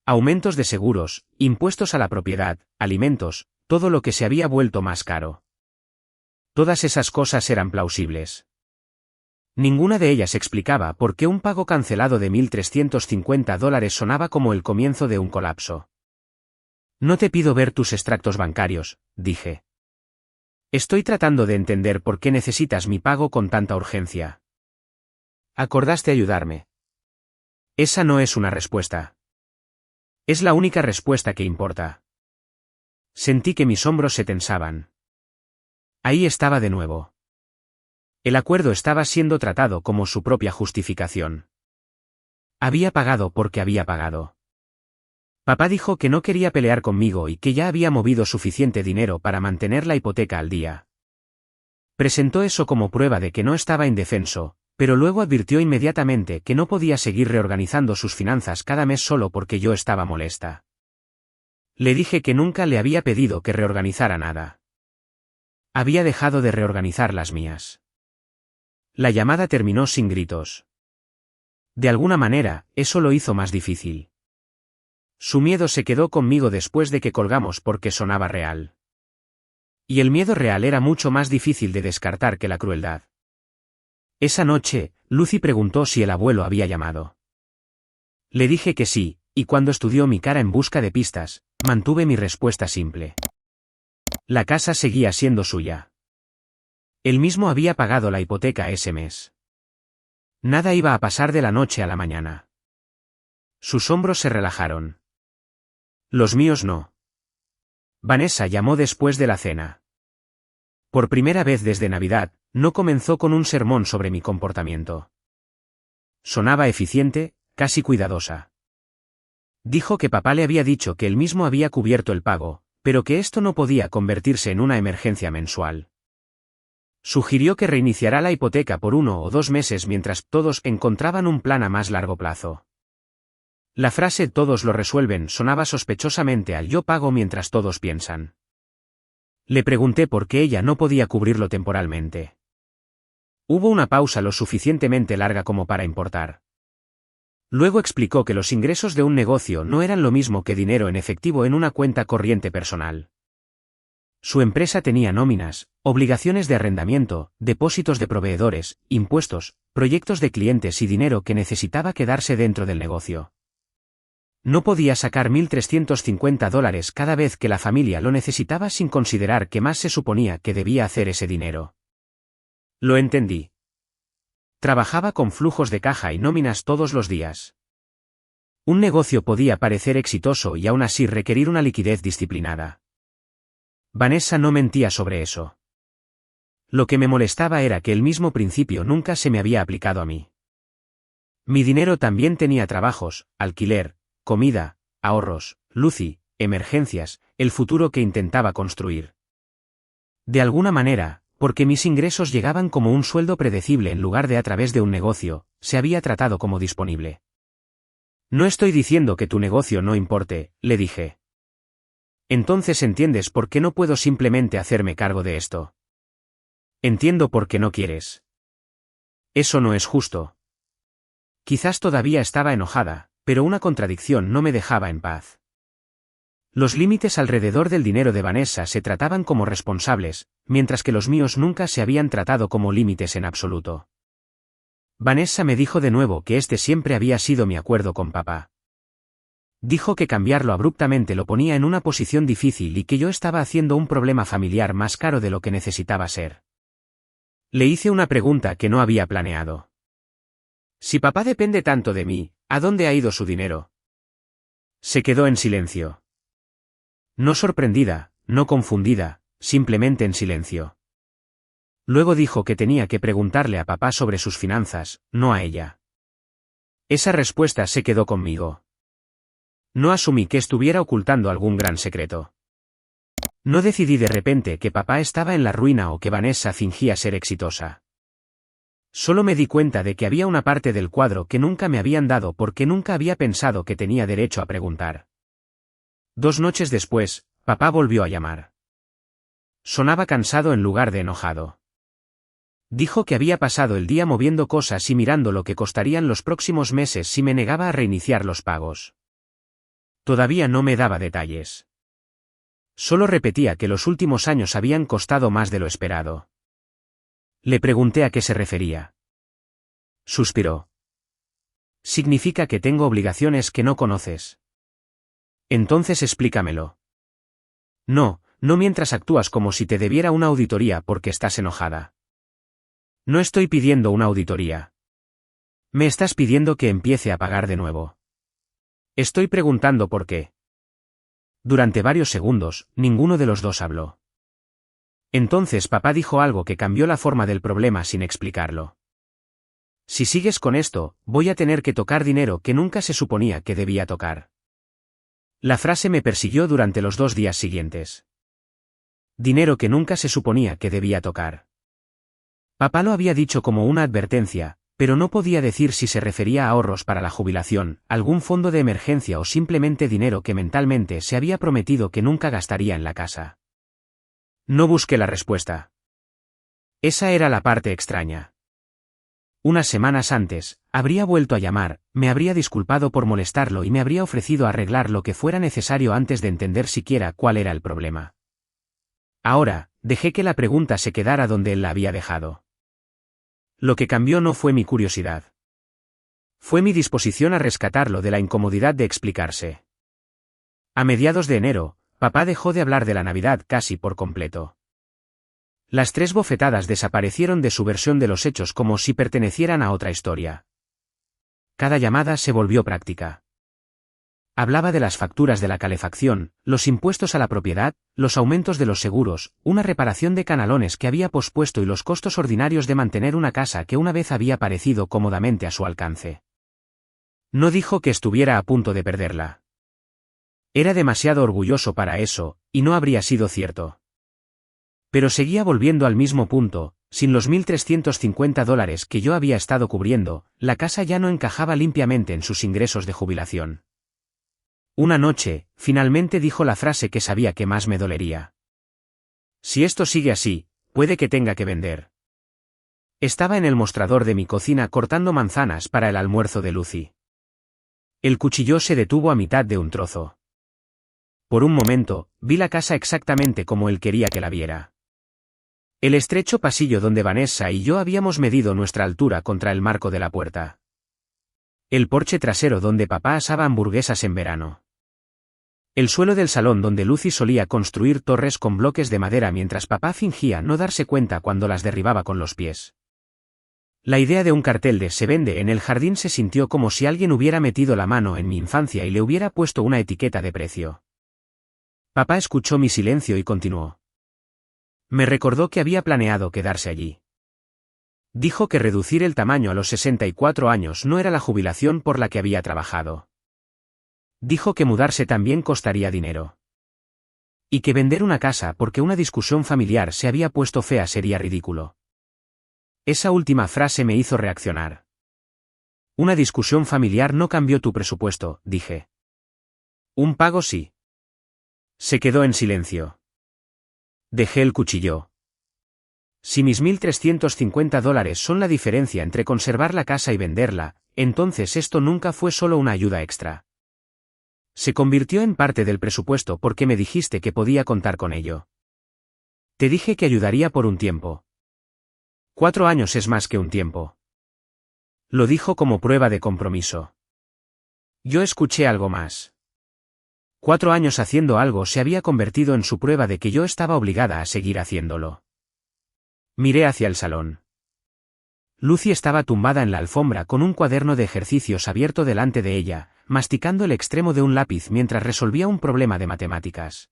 Aumentos de seguros, impuestos a la propiedad, alimentos, todo lo que se había vuelto más caro. Todas esas cosas eran plausibles. Ninguna de ellas explicaba por qué un pago cancelado de $1.350 sonaba como el comienzo de un colapso. No te pido ver tus extractos bancarios, dije. Estoy tratando de entender por qué necesitas mi pago con tanta urgencia. Acordaste ayudarme. Esa no es una respuesta. Es la única respuesta que importa. Sentí que mis hombros se tensaban. Ahí estaba de nuevo. El acuerdo estaba siendo tratado como su propia justificación. Había pagado porque había pagado. Papá dijo que no quería pelear conmigo y que ya había movido suficiente dinero para mantener la hipoteca al día. Presentó eso como prueba de que no estaba indefenso, pero luego advirtió inmediatamente que no podía seguir reorganizando sus finanzas cada mes solo porque yo estaba molesta. Le dije que nunca le había pedido que reorganizara nada. Había dejado de reorganizar las mías. La llamada terminó sin gritos. De alguna manera, eso lo hizo más difícil. Su miedo se quedó conmigo después de que colgamos porque sonaba real. Y el miedo real era mucho más difícil de descartar que la crueldad. Esa noche, Lucy preguntó si el abuelo había llamado. Le dije que sí, y cuando estudió mi cara en busca de pistas, mantuve mi respuesta simple. La casa seguía siendo suya. Él mismo había pagado la hipoteca ese mes. Nada iba a pasar de la noche a la mañana. Sus hombros se relajaron. Los míos no. Vanessa llamó después de la cena. Por primera vez desde Navidad, no comenzó con un sermón sobre mi comportamiento. Sonaba eficiente, casi cuidadosa. Dijo que papá le había dicho que él mismo había cubierto el pago, pero que esto no podía convertirse en una emergencia mensual. Sugirió que reiniciará la hipoteca por 1 o 2 meses mientras todos encontraban un plan a más largo plazo. La frase "todos lo resuelven" sonaba sospechosamente al "yo pago mientras todos piensan". Le pregunté por qué ella no podía cubrirlo temporalmente. Hubo una pausa lo suficientemente larga como para importar. Luego explicó que los ingresos de un negocio no eran lo mismo que dinero en efectivo en una cuenta corriente personal. Su empresa tenía nóminas, obligaciones de arrendamiento, depósitos de proveedores, impuestos, proyectos de clientes y dinero que necesitaba quedarse dentro del negocio. No podía sacar $1.350 cada vez que la familia lo necesitaba sin considerar que más se suponía que debía hacer ese dinero. Lo entendí. Trabajaba con flujos de caja y nóminas todos los días. Un negocio podía parecer exitoso y aún así requerir una liquidez disciplinada. Vanessa no mentía sobre eso. Lo que me molestaba era que el mismo principio nunca se me había aplicado a mí. Mi dinero también tenía trabajos, alquiler, comida, ahorros, Lucy, emergencias, el futuro que intentaba construir. De alguna manera, porque mis ingresos llegaban como un sueldo predecible en lugar de a través de un negocio, se había tratado como disponible. No estoy diciendo que tu negocio no importe, le dije. Entonces entiendes por qué no puedo simplemente hacerme cargo de esto. Entiendo por qué no quieres. Eso no es justo. Quizás todavía estaba enojada, pero una contradicción no me dejaba en paz. Los límites alrededor del dinero de Vanessa se trataban como responsables, mientras que los míos nunca se habían tratado como límites en absoluto. Vanessa me dijo de nuevo que este siempre había sido mi acuerdo con papá. Dijo que cambiarlo abruptamente lo ponía en una posición difícil y que yo estaba haciendo un problema familiar más caro de lo que necesitaba ser. Le hice una pregunta que no había planeado. Si papá depende tanto de mí, ¿a dónde ha ido su dinero? Se quedó en silencio. No sorprendida, no confundida, simplemente en silencio. Luego dijo que tenía que preguntarle a papá sobre sus finanzas, no a ella. Esa respuesta se quedó conmigo. No asumí que estuviera ocultando algún gran secreto. No decidí de repente que papá estaba en la ruina o que Vanessa fingía ser exitosa. Solo me di cuenta de que había una parte del cuadro que nunca me habían dado porque nunca había pensado que tenía derecho a preguntar. 2 noches después, papá volvió a llamar. Sonaba cansado en lugar de enojado. Dijo que había pasado el día moviendo cosas y mirando lo que costarían los próximos meses si me negaba a reiniciar los pagos. Todavía no me daba detalles. Solo repetía que los últimos años habían costado más de lo esperado. Le pregunté a qué se refería. Suspiró. Significa que tengo obligaciones que no conoces. Entonces explícamelo. No, no mientras actúas como si te debiera una auditoría porque estás enojada. No estoy pidiendo una auditoría. Me estás pidiendo que empiece a pagar de nuevo. Estoy preguntando por qué. Durante varios segundos, ninguno de los dos habló. Entonces papá dijo algo que cambió la forma del problema sin explicarlo. Si sigues con esto, voy a tener que tocar dinero que nunca se suponía que debía tocar. La frase me persiguió durante los 2 días siguientes. Dinero que nunca se suponía que debía tocar. Papá lo había dicho como una advertencia, pero no podía decir si se refería a ahorros para la jubilación, algún fondo de emergencia o simplemente dinero que mentalmente se había prometido que nunca gastaría en la casa. No busqué la respuesta. Esa era la parte extraña. Unas semanas antes, habría vuelto a llamar, me habría disculpado por molestarlo y me habría ofrecido arreglar lo que fuera necesario antes de entender siquiera cuál era el problema. Ahora, dejé que la pregunta se quedara donde él la había dejado. Lo que cambió no fue mi curiosidad. Fue mi disposición a rescatarlo de la incomodidad de explicarse. A mediados de enero, papá dejó de hablar de la Navidad casi por completo. Las 3 bofetadas desaparecieron de su versión de los hechos como si pertenecieran a otra historia. Cada llamada se volvió práctica. Hablaba de las facturas de la calefacción, los impuestos a la propiedad, los aumentos de los seguros, una reparación de canalones que había pospuesto y los costos ordinarios de mantener una casa que una vez había parecido cómodamente a su alcance. No dijo que estuviera a punto de perderla. Era demasiado orgulloso para eso, y no habría sido cierto. Pero seguía volviendo al mismo punto, sin los $1.350 que yo había estado cubriendo, la casa ya no encajaba limpiamente en sus ingresos de jubilación. Una noche, finalmente dijo la frase que sabía que más me dolería. Si esto sigue así, puede que tenga que vender. Estaba en el mostrador de mi cocina cortando manzanas para el almuerzo de Lucy. El cuchillo se detuvo a mitad de un trozo. Por un momento, vi la casa exactamente como él quería que la viera. El estrecho pasillo donde Vanessa y yo habíamos medido nuestra altura contra el marco de la puerta. El porche trasero donde papá asaba hamburguesas en verano. El suelo del salón donde Lucy solía construir torres con bloques de madera mientras papá fingía no darse cuenta cuando las derribaba con los pies. La idea de un cartel de "se vende" en el jardín se sintió como si alguien hubiera metido la mano en mi infancia y le hubiera puesto una etiqueta de precio. Papá escuchó mi silencio y continuó. Me recordó que había planeado quedarse allí. Dijo que reducir el tamaño a los 64 años no era la jubilación por la que había trabajado. Dijo que mudarse también costaría dinero. Y que vender una casa porque una discusión familiar se había puesto fea sería ridículo. Esa última frase me hizo reaccionar. Una discusión familiar no cambió tu presupuesto, dije. Un pago sí. Se quedó en silencio. Dejé el cuchillo. Si mis $1.350 son la diferencia entre conservar la casa y venderla, entonces esto nunca fue solo una ayuda extra. Se convirtió en parte del presupuesto porque me dijiste que podía contar con ello. Te dije que ayudaría por un tiempo. 4 años es más que un tiempo. Lo dijo como prueba de compromiso. Yo escuché algo más. 4 años haciendo algo se había convertido en su prueba de que yo estaba obligada a seguir haciéndolo. Miré hacia el salón. Lucy estaba tumbada en la alfombra con un cuaderno de ejercicios abierto delante de ella, masticando el extremo de un lápiz mientras resolvía un problema de matemáticas.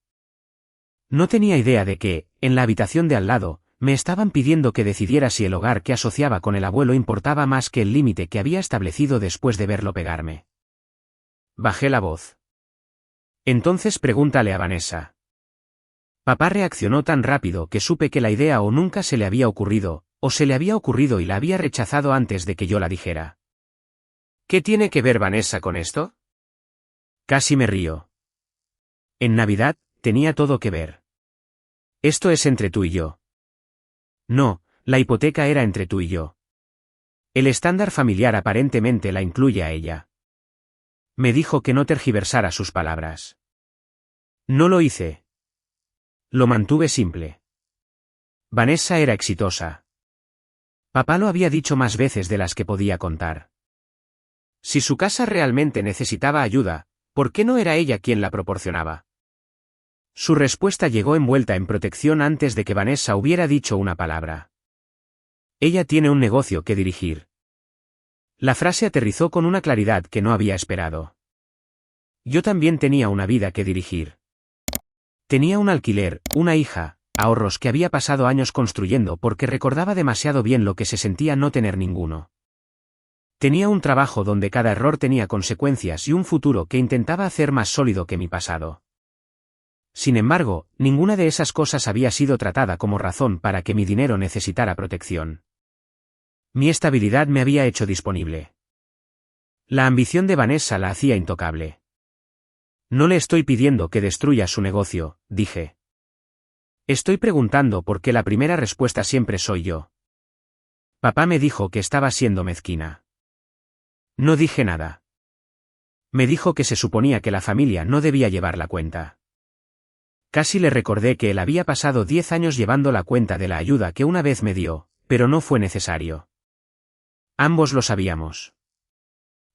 No tenía idea de que, en la habitación de al lado, me estaban pidiendo que decidiera si el hogar que asociaba con el abuelo importaba más que el límite que había establecido después de verlo pegarme. Bajé la voz. Entonces pregúntale a Vanessa. Papá reaccionó tan rápido que supe que la idea o nunca se le había ocurrido, o se le había ocurrido y la había rechazado antes de que yo la dijera. ¿Qué tiene que ver Vanessa con esto? Casi me río. En Navidad, tenía todo que ver. Esto es entre tú y yo. No, la hipoteca era entre tú y yo. El estándar familiar aparentemente la incluye a ella. Me dijo que no tergiversara sus palabras. No lo hice. Lo mantuve simple. Vanessa era exitosa. Papá lo había dicho más veces de las que podía contar. Si su casa realmente necesitaba ayuda, ¿por qué no era ella quien la proporcionaba? Su respuesta llegó envuelta en protección antes de que Vanessa hubiera dicho una palabra. Ella tiene un negocio que dirigir. La frase aterrizó con una claridad que no había esperado. Yo también tenía una vida que dirigir. Tenía un alquiler, una hija, ahorros que había pasado años construyendo porque recordaba demasiado bien lo que se sentía no tener ninguno. Tenía un trabajo donde cada error tenía consecuencias y un futuro que intentaba hacer más sólido que mi pasado. Sin embargo, ninguna de esas cosas había sido tratada como razón para que mi dinero necesitara protección. Mi estabilidad me había hecho disponible. La ambición de Vanessa la hacía intocable. No le estoy pidiendo que destruya su negocio, dije. Estoy preguntando por qué la primera respuesta siempre soy yo. Papá me dijo que estaba siendo mezquina. No dije nada. Me dijo que se suponía que la familia no debía llevar la cuenta. Casi le recordé que él había pasado 10 años llevando la cuenta de la ayuda que una vez me dio, pero no fue necesario. Ambos lo sabíamos.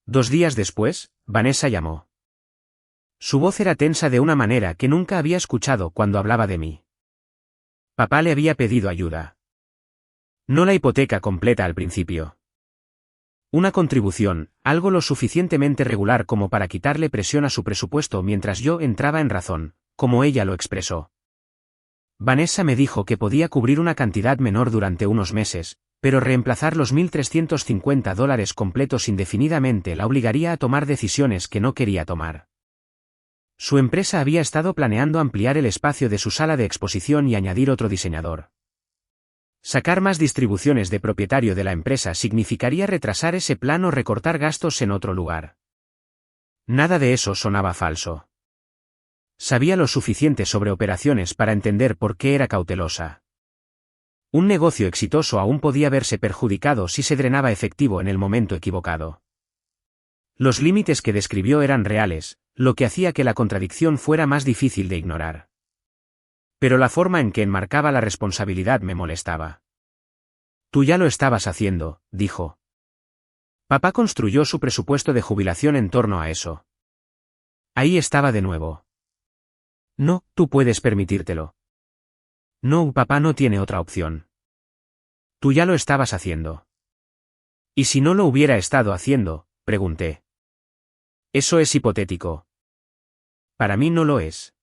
2 días después, Vanessa llamó. Su voz era tensa de una manera que nunca había escuchado cuando hablaba de mí. Papá le había pedido ayuda. No la hipoteca completa al principio. Una contribución, algo lo suficientemente regular como para quitarle presión a su presupuesto mientras yo entraba en razón, como ella lo expresó. Vanessa me dijo que podía cubrir una cantidad menor durante unos meses, pero reemplazar los $1.350 completos indefinidamente la obligaría a tomar decisiones que no quería tomar. Su empresa había estado planeando ampliar el espacio de su sala de exposición y añadir otro diseñador. Sacar más distribuciones de propietario de la empresa significaría retrasar ese plan o recortar gastos en otro lugar. Nada de eso sonaba falso. Sabía lo suficiente sobre operaciones para entender por qué era cautelosa. Un negocio exitoso aún podía verse perjudicado si se drenaba efectivo en el momento equivocado. Los límites que describió eran reales, lo que hacía que la contradicción fuera más difícil de ignorar. Pero la forma en que enmarcaba la responsabilidad me molestaba. Tú ya lo estabas haciendo, dijo. Papá construyó su presupuesto de jubilación en torno a eso. Ahí estaba de nuevo. No, tú puedes permitírtelo. No, papá no tiene otra opción. Tú ya lo estabas haciendo. ¿Y si no lo hubiera estado haciendo?, pregunté. Eso es hipotético. Para mí no lo es.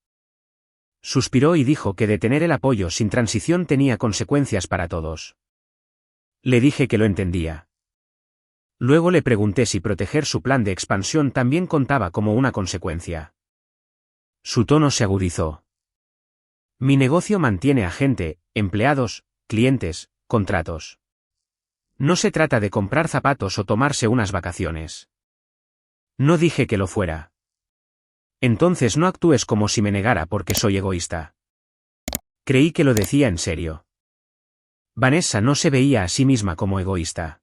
Suspiró y dijo que detener el apoyo sin transición tenía consecuencias para todos. Le dije que lo entendía. Luego le pregunté si proteger su plan de expansión también contaba como una consecuencia. Su tono se agudizó. Mi negocio mantiene a gente, empleados, clientes, contratos. No se trata de comprar zapatos o tomarse unas vacaciones. No dije que lo fuera. Entonces no actúes como si me negara porque soy egoísta. Creí que lo decía en serio. Vanessa no se veía a sí misma como egoísta.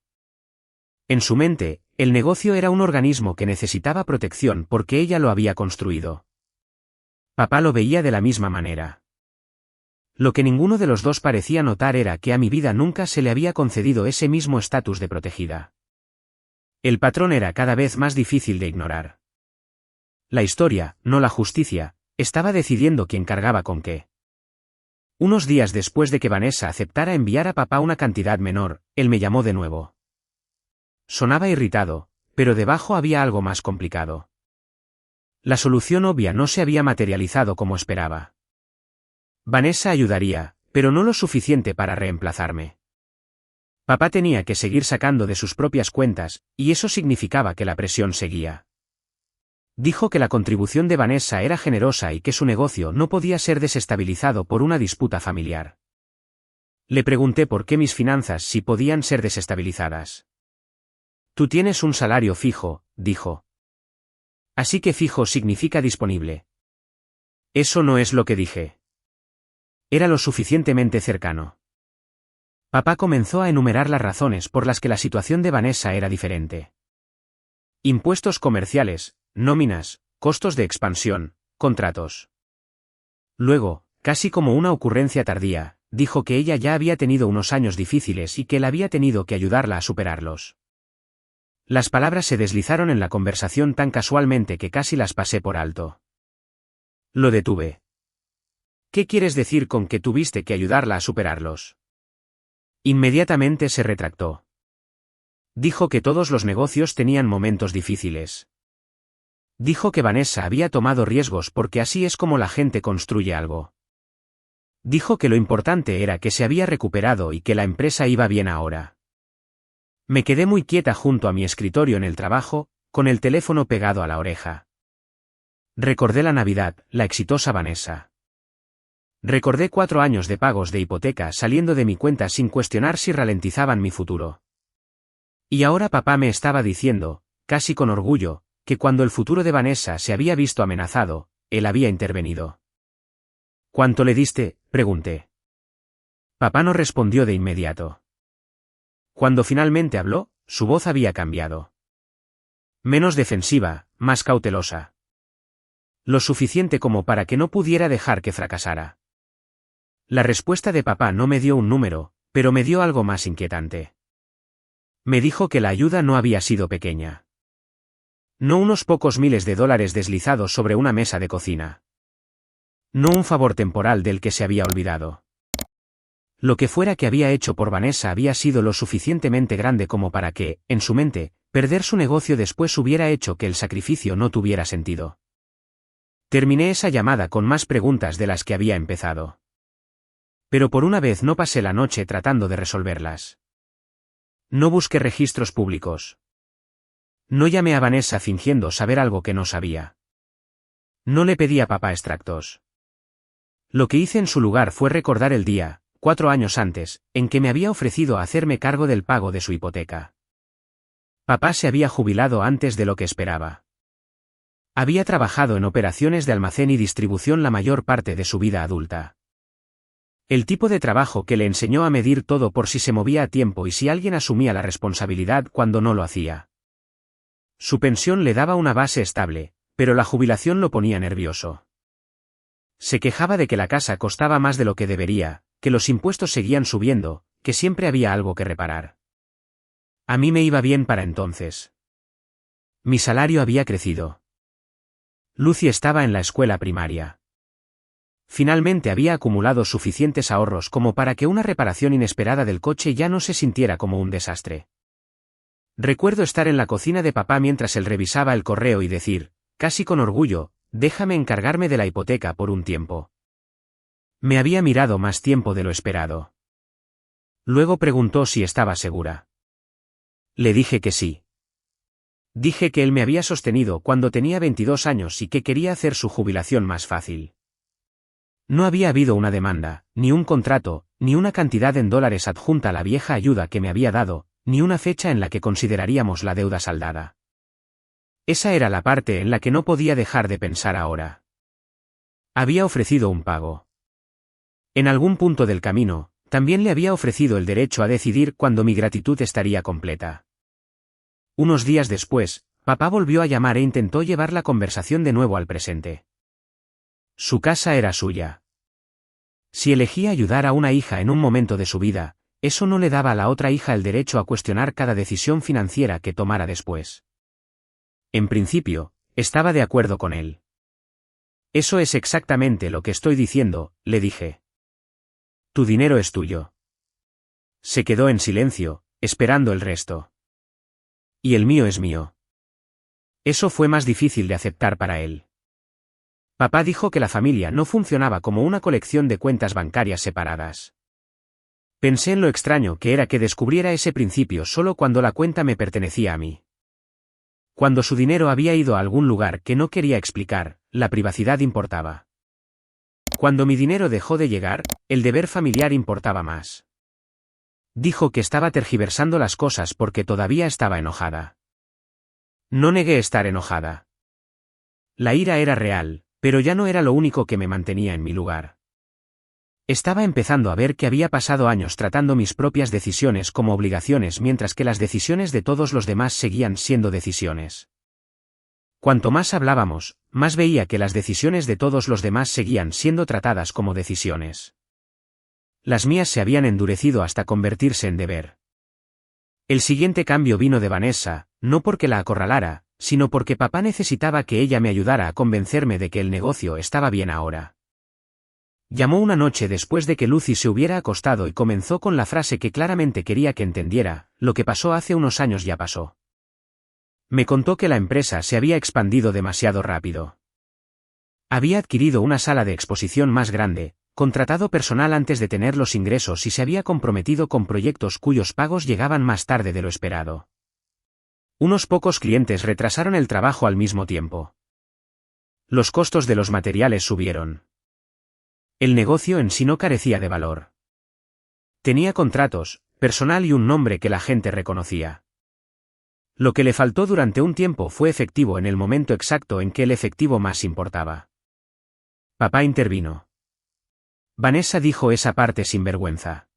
En su mente, el negocio era un organismo que necesitaba protección porque ella lo había construido. Papá lo veía de la misma manera. Lo que ninguno de los dos parecía notar era que a mi vida nunca se le había concedido ese mismo estatus de protegida. El patrón era cada vez más difícil de ignorar. La historia, no la justicia, estaba decidiendo quién cargaba con qué. Unos días después de que Vanessa aceptara enviar a papá una cantidad menor, él me llamó de nuevo. Sonaba irritado, pero debajo había algo más complicado. La solución obvia no se había materializado como esperaba. Vanessa ayudaría, pero no lo suficiente para reemplazarme. Papá tenía que seguir sacando de sus propias cuentas, y eso significaba que la presión seguía. Dijo que la contribución de Vanessa era generosa y que su negocio no podía ser desestabilizado por una disputa familiar. Le pregunté por qué mis finanzas sí podían ser desestabilizadas. Tú tienes un salario fijo, dijo. Así que fijo significa disponible. Eso no es lo que dije. Era lo suficientemente cercano. Papá comenzó a enumerar las razones por las que la situación de Vanessa era diferente. Impuestos comerciales, nóminas, costos de expansión, contratos. Luego, casi como una ocurrencia tardía, dijo que ella ya había tenido unos años difíciles y que él había tenido que ayudarla a superarlos. Las palabras se deslizaron en la conversación tan casualmente que casi las pasé por alto. Lo detuve. ¿Qué quieres decir con que tuviste que ayudarla a superarlos? Inmediatamente se retractó. Dijo que todos los negocios tenían momentos difíciles. Dijo que Vanessa había tomado riesgos porque así es como la gente construye algo. Dijo que lo importante era que se había recuperado y que la empresa iba bien ahora. Me quedé muy quieta junto a mi escritorio en el trabajo, con el teléfono pegado a la oreja. Recordé la Navidad, la exitosa Vanessa. Recordé 4 años de pagos de hipoteca saliendo de mi cuenta sin cuestionar si ralentizaban mi futuro. Y ahora papá me estaba diciendo, casi con orgullo, que cuando el futuro de Vanessa se había visto amenazado, él había intervenido. ¿Cuánto le diste?, pregunté. Papá no respondió de inmediato. Cuando finalmente habló, su voz había cambiado. Menos defensiva, más cautelosa. Lo suficiente como para que no pudiera dejar que fracasara. La respuesta de papá no me dio un número, pero me dio algo más inquietante. Me dijo que la ayuda no había sido pequeña. No unos pocos miles de dólares deslizados sobre una mesa de cocina. No un favor temporal del que se había olvidado. Lo que fuera que había hecho por Vanessa había sido lo suficientemente grande como para que, en su mente, perder su negocio después hubiera hecho que el sacrificio no tuviera sentido. Terminé esa llamada con más preguntas de las que había empezado. Pero por una vez no pasé la noche tratando de resolverlas. No busqué registros públicos. No llamé a Vanessa fingiendo saber algo que no sabía. No le pedí a papá extractos. Lo que hice en su lugar fue recordar el día, 4 años antes, en que me había ofrecido a hacerme cargo del pago de su hipoteca. Papá se había jubilado antes de lo que esperaba. Había trabajado en operaciones de almacén y distribución la mayor parte de su vida adulta. El tipo de trabajo que le enseñó a medir todo por si se movía a tiempo y si alguien asumía la responsabilidad cuando no lo hacía. Su pensión le daba una base estable, pero la jubilación lo ponía nervioso. Se quejaba de que la casa costaba más de lo que debería, que los impuestos seguían subiendo, que siempre había algo que reparar. A mí me iba bien para entonces. Mi salario había crecido. Lucy estaba en la escuela primaria. Finalmente había acumulado suficientes ahorros como para que una reparación inesperada del coche ya no se sintiera como un desastre. Recuerdo estar en la cocina de papá mientras él revisaba el correo y decir, casi con orgullo, déjame encargarme de la hipoteca por un tiempo. Me había mirado más tiempo de lo esperado. Luego preguntó si estaba segura. Le dije que sí. Dije que él me había sostenido cuando tenía 22 años y que quería hacer su jubilación más fácil. No había habido una demanda, ni un contrato, ni una cantidad en dólares adjunta a la vieja ayuda que me había dado, ni una fecha en la que consideraríamos la deuda saldada. Esa era la parte en la que no podía dejar de pensar ahora. Había ofrecido un pago. En algún punto del camino, también le había ofrecido el derecho a decidir cuándo mi gratitud estaría completa. Unos días después, papá volvió a llamar e intentó llevar la conversación de nuevo al presente. Su casa era suya. Si elegía ayudar a una hija en un momento de su vida, eso no le daba a la otra hija el derecho a cuestionar cada decisión financiera que tomara después. En principio, estaba de acuerdo con él. Eso es exactamente lo que estoy diciendo, le dije. Tu dinero es tuyo. Se quedó en silencio, esperando el resto. Y el mío es mío. Eso fue más difícil de aceptar para él. Papá dijo que la familia no funcionaba como una colección de cuentas bancarias separadas. Pensé en lo extraño que era que descubriera ese principio solo cuando la cuenta me pertenecía a mí. Cuando su dinero había ido a algún lugar que no quería explicar, la privacidad importaba. Cuando mi dinero dejó de llegar, el deber familiar importaba más. Dijo que estaba tergiversando las cosas porque todavía estaba enojada. No negué estar enojada. La ira era real, pero ya no era lo único que me mantenía en mi lugar. Estaba empezando a ver que había pasado años tratando mis propias decisiones como obligaciones mientras que las decisiones de todos los demás seguían siendo decisiones. Cuanto más hablábamos, más veía que las decisiones de todos los demás seguían siendo tratadas como decisiones. Las mías se habían endurecido hasta convertirse en deber. El siguiente cambio vino de Vanessa, no porque la acorralara, sino porque papá necesitaba que ella me ayudara a convencerme de que el negocio estaba bien ahora. Llamó una noche después de que Lucy se hubiera acostado y comenzó con la frase que claramente quería que entendiera, lo que pasó hace unos años ya pasó. Me contó que la empresa se había expandido demasiado rápido. Había adquirido una sala de exposición más grande, contratado personal antes de tener los ingresos y se había comprometido con proyectos cuyos pagos llegaban más tarde de lo esperado. Unos pocos clientes retrasaron el trabajo al mismo tiempo. Los costos de los materiales subieron. El negocio en sí no carecía de valor. Tenía contratos, personal y un nombre que la gente reconocía. Lo que le faltó durante un tiempo fue efectivo en el momento exacto en que el efectivo más importaba. Papá intervino. Vanessa dijo esa parte sin vergüenza.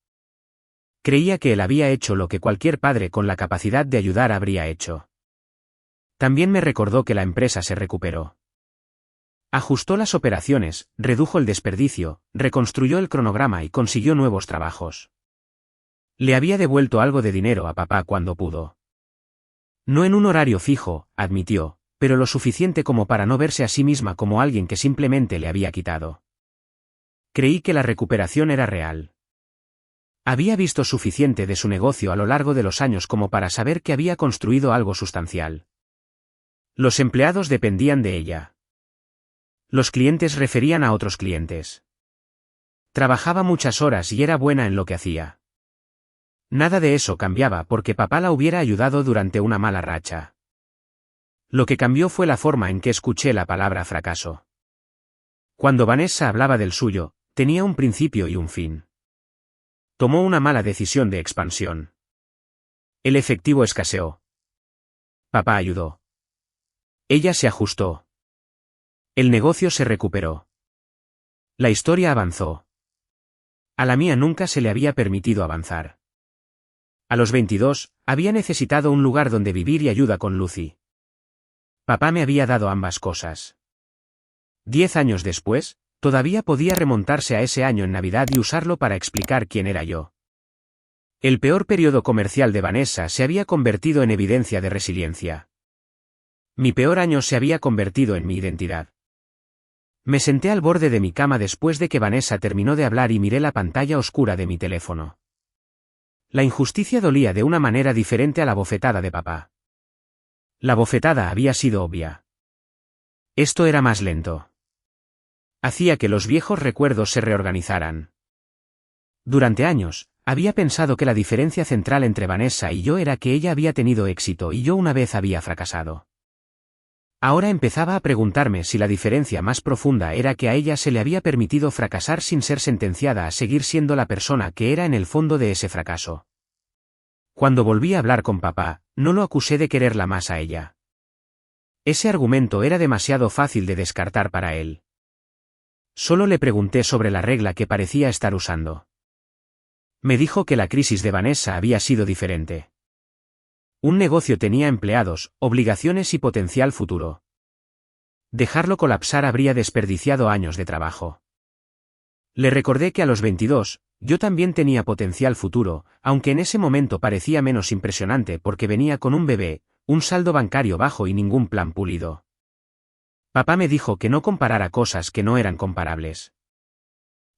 Creía que él había hecho lo que cualquier padre con la capacidad de ayudar habría hecho. También me recordó que la empresa se recuperó. Ajustó las operaciones, redujo el desperdicio, reconstruyó el cronograma y consiguió nuevos trabajos. Le había devuelto algo de dinero a papá cuando pudo. No en un horario fijo, admitió, pero lo suficiente como para no verse a sí misma como alguien que simplemente le había quitado. Creí que la recuperación era real. Había visto suficiente de su negocio a lo largo de los años como para saber que había construido algo sustancial. Los empleados dependían de ella. Los clientes referían a otros clientes. Trabajaba muchas horas y era buena en lo que hacía. Nada de eso cambiaba porque papá la hubiera ayudado durante una mala racha. Lo que cambió fue la forma en que escuché la palabra fracaso. Cuando Vanessa hablaba del suyo, tenía un principio y un fin. Tomó una mala decisión de expansión. El efectivo escaseó. Papá ayudó. Ella se ajustó. El negocio se recuperó. La historia avanzó. A la mía nunca se le había permitido avanzar. A los 22, había necesitado un lugar donde vivir y ayuda con Lucy. Papá me había dado ambas cosas. 10 años después, todavía podía remontarse a ese año en Navidad y usarlo para explicar quién era yo. El peor periodo comercial de Vanessa se había convertido en evidencia de resiliencia. Mi peor año se había convertido en mi identidad. Me senté al borde de mi cama después de que Vanessa terminó de hablar y miré la pantalla oscura de mi teléfono. La injusticia dolía de una manera diferente a la bofetada de papá. La bofetada había sido obvia. Esto era más lento. Hacía que los viejos recuerdos se reorganizaran. Durante años, había pensado que la diferencia central entre Vanessa y yo era que ella había tenido éxito y yo una vez había fracasado. Ahora empezaba a preguntarme si la diferencia más profunda era que a ella se le había permitido fracasar sin ser sentenciada a seguir siendo la persona que era en el fondo de ese fracaso. Cuando volví a hablar con papá, no lo acusé de quererla más a ella. Ese argumento era demasiado fácil de descartar para él. Solo le pregunté sobre la regla que parecía estar usando. Me dijo que la crisis de Vanessa había sido diferente. Un negocio tenía empleados, obligaciones y potencial futuro. Dejarlo colapsar habría desperdiciado años de trabajo. Le recordé que a los 22, yo también tenía potencial futuro, aunque en ese momento parecía menos impresionante porque venía con un bebé, un saldo bancario bajo y ningún plan pulido. Papá me dijo que no comparara cosas que no eran comparables.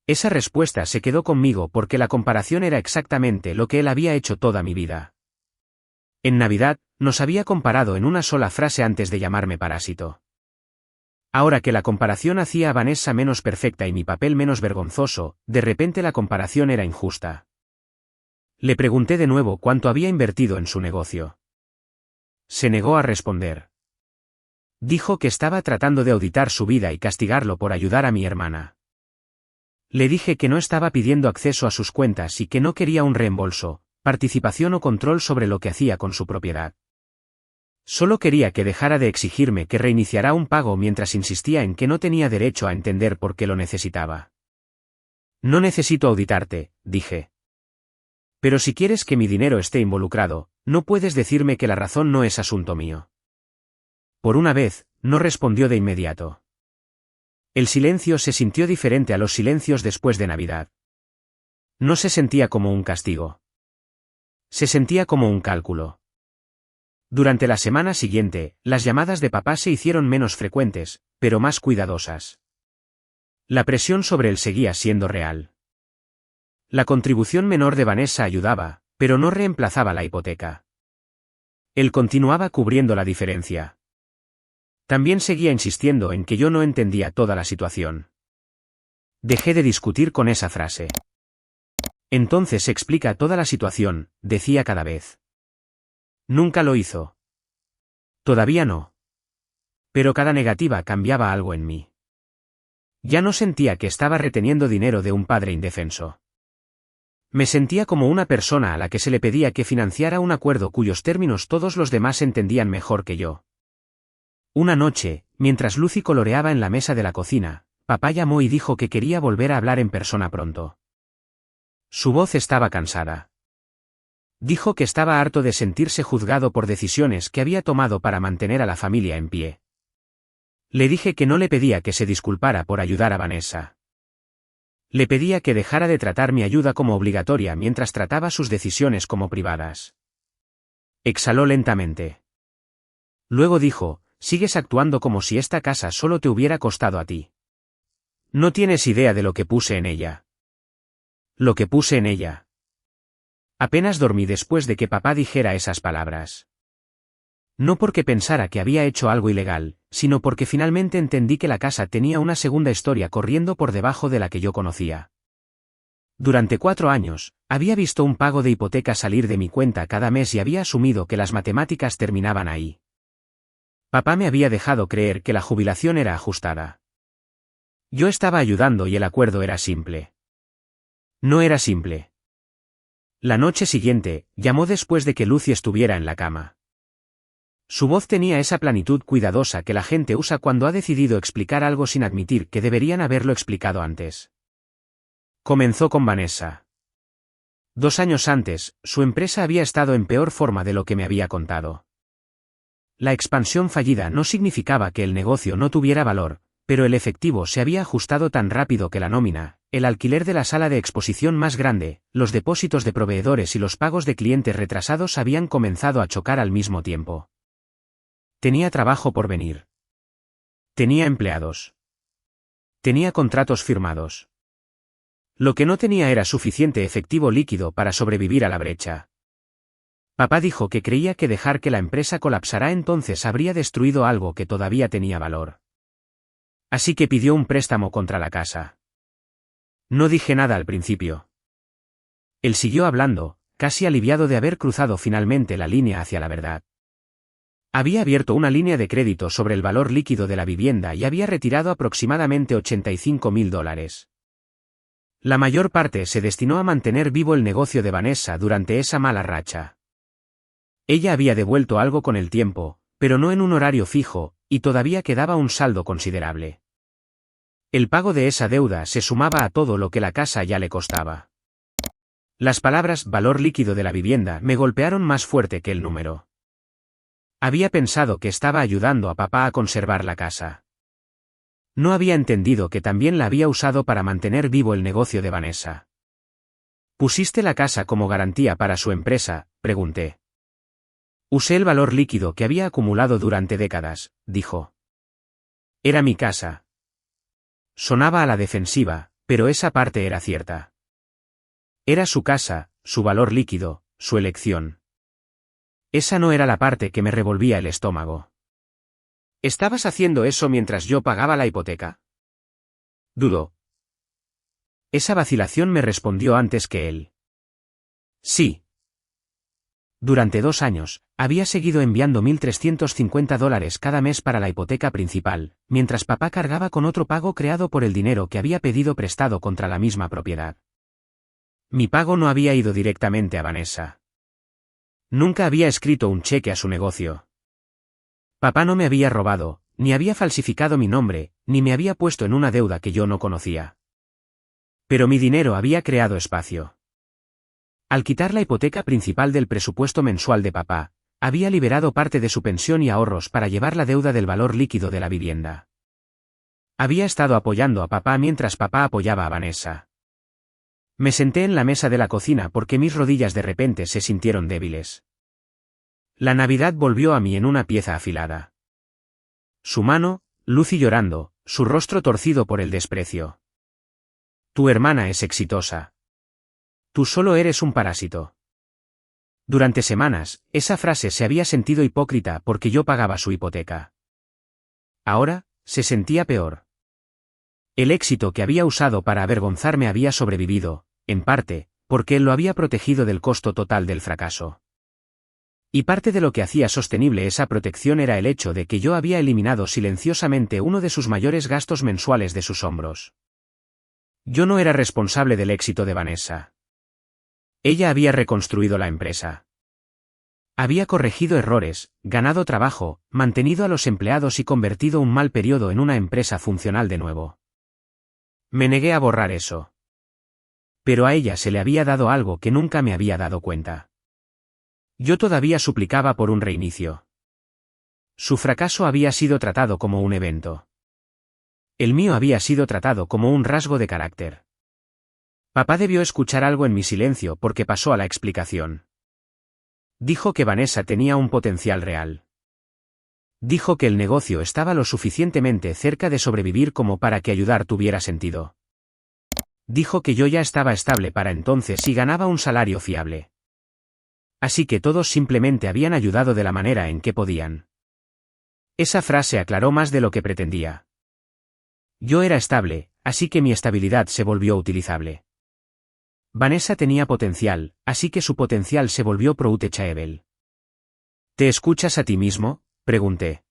Esa respuesta se quedó conmigo porque la comparación era exactamente lo que él había hecho toda mi vida. En Navidad, nos había comparado en una sola frase antes de llamarme parásito. Ahora que la comparación hacía a Vanessa menos perfecta y mi papel menos vergonzoso, de repente la comparación era injusta. Le pregunté de nuevo cuánto había invertido en su negocio. Se negó a responder. Dijo que estaba tratando de auditar su vida y castigarlo por ayudar a mi hermana. Le dije que no estaba pidiendo acceso a sus cuentas y que no quería un reembolso, participación o control sobre lo que hacía con su propiedad. Solo quería que dejara de exigirme que reiniciara un pago mientras insistía en que no tenía derecho a entender por qué lo necesitaba. No necesito auditarte, dije. Pero si quieres que mi dinero esté involucrado, no puedes decirme que la razón no es asunto mío. Por una vez, no respondió de inmediato. El silencio se sintió diferente a los silencios después de Navidad. No se sentía como un castigo. Se sentía como un cálculo. Durante la semana siguiente, las llamadas de papá se hicieron menos frecuentes, pero más cuidadosas. La presión sobre él seguía siendo real. La contribución menor de Vanessa ayudaba, pero no reemplazaba la hipoteca. Él continuaba cubriendo la diferencia. También seguía insistiendo en que yo no entendía toda la situación. Dejé de discutir con esa frase. Entonces explica toda la situación, decía cada vez. Nunca lo hizo. Todavía no. Pero cada negativa cambiaba algo en mí. Ya no sentía que estaba reteniendo dinero de un padre indefenso. Me sentía como una persona a la que se le pedía que financiara un acuerdo cuyos términos todos los demás entendían mejor que yo. Una noche, mientras Lucy coloreaba en la mesa de la cocina, papá llamó y dijo que quería volver a hablar en persona pronto. Su voz estaba cansada. Dijo que estaba harto de sentirse juzgado por decisiones que había tomado para mantener a la familia en pie. Le dije que no le pedía que se disculpara por ayudar a Vanessa. Le pedía que dejara de tratar mi ayuda como obligatoria mientras trataba sus decisiones como privadas. Exhaló lentamente. Luego dijo, sigues actuando como si esta casa solo te hubiera costado a ti. No tienes idea de lo que puse en ella. Lo que puse en ella. Apenas dormí después de que papá dijera esas palabras. No porque pensara que había hecho algo ilegal, sino porque finalmente entendí que la casa tenía una segunda historia corriendo por debajo de la que yo conocía. Durante 4 años, había visto un pago de hipoteca salir de mi cuenta cada mes y había asumido que las matemáticas terminaban ahí. Papá me había dejado creer que la jubilación era ajustada. Yo estaba ayudando y el acuerdo era simple. No era simple. La noche siguiente, llamó después de que Lucy estuviera en la cama. Su voz tenía esa planitud cuidadosa que la gente usa cuando ha decidido explicar algo sin admitir que deberían haberlo explicado antes. Comenzó con Vanessa. 2 años antes, su empresa había estado en peor forma de lo que me había contado. La expansión fallida no significaba que el negocio no tuviera valor, pero el efectivo se había ajustado tan rápido que la nómina, el alquiler de la sala de exposición más grande, los depósitos de proveedores y los pagos de clientes retrasados habían comenzado a chocar al mismo tiempo. Tenía trabajo por venir. Tenía empleados. Tenía contratos firmados. Lo que no tenía era suficiente efectivo líquido para sobrevivir a la brecha. Papá dijo que creía que dejar que la empresa colapsara entonces habría destruido algo que todavía tenía valor. Así que pidió un préstamo contra la casa. No dije nada al principio. Él siguió hablando, casi aliviado de haber cruzado finalmente la línea hacia la verdad. Había abierto una línea de crédito sobre el valor líquido de la vivienda y había retirado aproximadamente $85.000. La mayor parte se destinó a mantener vivo el negocio de Vanessa durante esa mala racha. Ella había devuelto algo con el tiempo, pero no en un horario fijo, y todavía quedaba un saldo considerable. El pago de esa deuda se sumaba a todo lo que la casa ya le costaba. Las palabras valor líquido de la vivienda me golpearon más fuerte que el número. Había pensado que estaba ayudando a papá a conservar la casa. No había entendido que también la había usado para mantener vivo el negocio de Vanessa. ¿Pusiste la casa como garantía para su empresa?, pregunté. Usé el valor líquido que había acumulado durante décadas, dijo. Era mi casa. Sonaba a la defensiva, pero esa parte era cierta. Era su casa, su valor líquido, su elección. Esa no era la parte que me revolvía el estómago. ¿Estabas haciendo eso mientras yo pagaba la hipoteca? Dudó. Esa vacilación me respondió antes que él. Sí. Durante 2 años, había seguido enviando $1.350 cada mes para la hipoteca principal, mientras papá cargaba con otro pago creado por el dinero que había pedido prestado contra la misma propiedad. Mi pago no había ido directamente a Vanessa. Nunca había escrito un cheque a su negocio. Papá no me había robado, ni había falsificado mi nombre, ni me había puesto en una deuda que yo no conocía. Pero mi dinero había creado espacio. Al quitar la hipoteca principal del presupuesto mensual de papá, había liberado parte de su pensión y ahorros para llevar la deuda del valor líquido de la vivienda. Había estado apoyando a papá mientras papá apoyaba a Vanessa. Me senté en la mesa de la cocina porque mis rodillas de repente se sintieron débiles. La Navidad volvió a mí en una pieza afilada. Su mano, Lucy llorando, su rostro torcido por el desprecio. Tu hermana es exitosa. Tú solo eres un parásito. Durante semanas, esa frase se había sentido hipócrita porque yo pagaba su hipoteca. Ahora, se sentía peor. El éxito que había usado para avergonzarme había sobrevivido, en parte, porque él lo había protegido del costo total del fracaso. Y parte de lo que hacía sostenible esa protección era el hecho de que yo había eliminado silenciosamente uno de sus mayores gastos mensuales de sus hombros. Yo no era responsable del éxito de Vanessa. Ella había reconstruido la empresa. Había corregido errores, ganado trabajo, mantenido a los empleados y convertido un mal periodo en una empresa funcional de nuevo. Me negué a borrar eso. Pero a ella se le había dado algo que nunca me había dado cuenta. Yo todavía suplicaba por un reinicio. Su fracaso había sido tratado como un evento. El mío había sido tratado como un rasgo de carácter. Papá debió escuchar algo en mi silencio porque pasó a la explicación. Dijo que Vanessa tenía un potencial real. Dijo que el negocio estaba lo suficientemente cerca de sobrevivir como para que ayudar tuviera sentido. Dijo que yo ya estaba estable para entonces y ganaba un salario fiable. Así que todos simplemente habían ayudado de la manera en que podían. Esa frase aclaró más de lo que pretendía. Yo era estable, así que mi estabilidad se volvió utilizable. Vanessa tenía potencial, así que su potencial se volvió proutechable. ¿Te escuchas a ti mismo?, pregunté.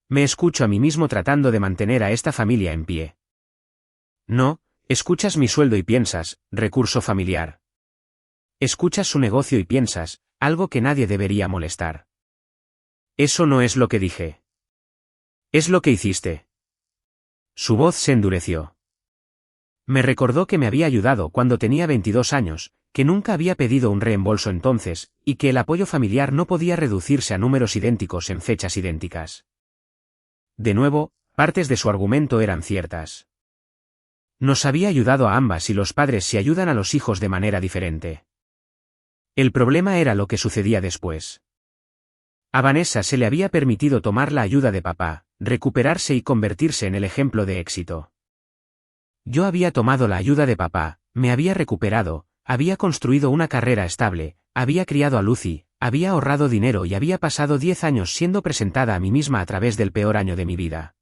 Me escucho a mí mismo tratando de mantener a esta familia en pie. No, escuchas mi sueldo y piensas, recurso familiar. Escuchas su negocio y piensas, algo que nadie debería molestar. Eso no es lo que dije. Es lo que hiciste. Su voz se endureció. Me recordó que me había ayudado cuando tenía 22 años, que nunca había pedido un reembolso entonces, y que el apoyo familiar no podía reducirse a números idénticos en fechas idénticas. De nuevo, partes de su argumento eran ciertas. Nos había ayudado a ambas y los padres se ayudan a los hijos de manera diferente. El problema era lo que sucedía después. A Vanessa se le había permitido tomar la ayuda de papá, recuperarse y convertirse en el ejemplo de éxito. Yo había tomado la ayuda de papá, me había recuperado, había construido una carrera estable, había criado a Lucy, había ahorrado dinero y había pasado 10 años siendo presentada a mí misma a través del peor año de mi vida.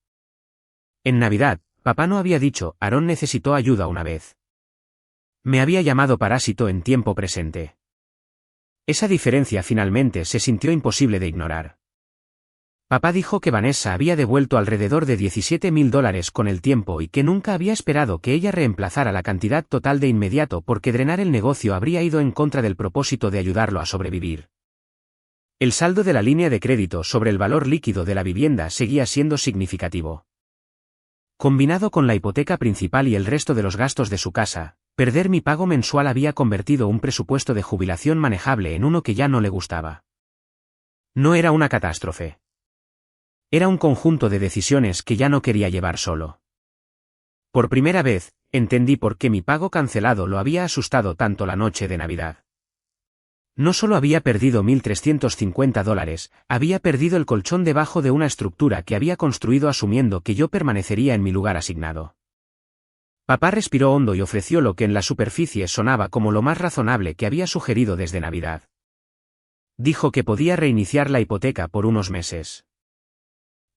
En Navidad, papá no había dicho, Aaron necesitó ayuda una vez. Me había llamado parásito en tiempo presente. Esa diferencia finalmente se sintió imposible de ignorar. Papá dijo que Vanessa había devuelto alrededor de $17,000 con el tiempo y que nunca había esperado que ella reemplazara la cantidad total de inmediato porque drenar el negocio habría ido en contra del propósito de ayudarlo a sobrevivir. El saldo de la línea de crédito sobre el valor líquido de la vivienda seguía siendo significativo. Combinado con la hipoteca principal y el resto de los gastos de su casa, perder mi pago mensual había convertido un presupuesto de jubilación manejable en uno que ya no le gustaba. No era una catástrofe. Era un conjunto de decisiones que ya no quería llevar solo. Por primera vez, entendí por qué mi pago cancelado lo había asustado tanto la noche de Navidad. No solo había perdido $1,350, había perdido el colchón debajo de una estructura que había construido asumiendo que yo permanecería en mi lugar asignado. Papá respiró hondo y ofreció lo que en la superficie sonaba como lo más razonable que había sugerido desde Navidad. Dijo que podía reiniciar la hipoteca por unos meses.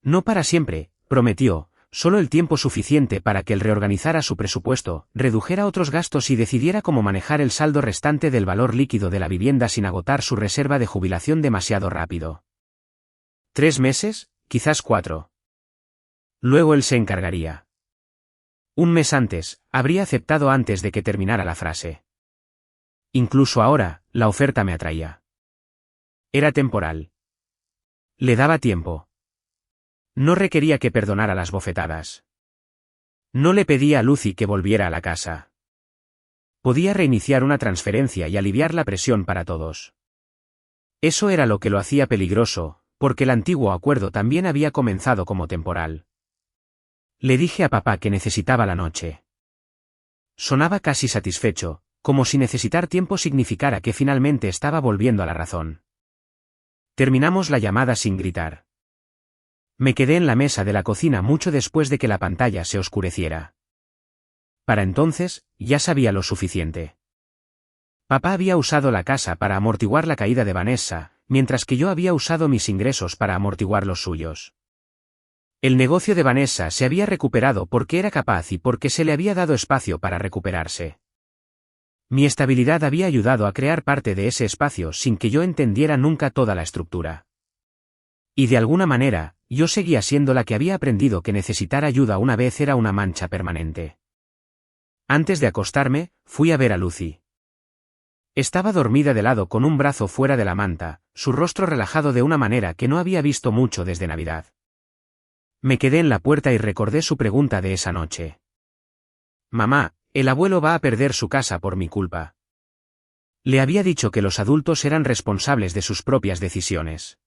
No para siempre, prometió, solo el tiempo suficiente para que él reorganizara su presupuesto, redujera otros gastos y decidiera cómo manejar el saldo restante del valor líquido de la vivienda sin agotar su reserva de jubilación demasiado rápido. 3 meses, quizás 4. Luego él se encargaría. Un mes antes, habría aceptado antes de que terminara la frase. Incluso ahora, la oferta me atraía. Era temporal. Le daba tiempo. No requería que perdonara las bofetadas. No le pedía a Lucy que volviera a la casa. Podía reiniciar una transferencia y aliviar la presión para todos. Eso era lo que lo hacía peligroso, porque el antiguo acuerdo también había comenzado como temporal. Le dije a papá que necesitaba la noche. Sonaba casi satisfecho, como si necesitar tiempo significara que finalmente estaba volviendo a la razón. Terminamos la llamada sin gritar. Me quedé en la mesa de la cocina mucho después de que la pantalla se oscureciera. Para entonces, ya sabía lo suficiente. Papá había usado la casa para amortiguar la caída de Vanessa, mientras que yo había usado mis ingresos para amortiguar los suyos. El negocio de Vanessa se había recuperado porque era capaz y porque se le había dado espacio para recuperarse. Mi estabilidad había ayudado a crear parte de ese espacio sin que yo entendiera nunca toda la estructura. Y de alguna manera, yo seguía siendo la que había aprendido que necesitar ayuda una vez era una mancha permanente. Antes de acostarme, fui a ver a Lucy. Estaba dormida de lado con un brazo fuera de la manta, su rostro relajado de una manera que no había visto mucho desde Navidad. Me quedé en la puerta y recordé su pregunta de esa noche. Mamá, el abuelo va a perder su casa por mi culpa. Le había dicho que los adultos eran responsables de sus propias decisiones.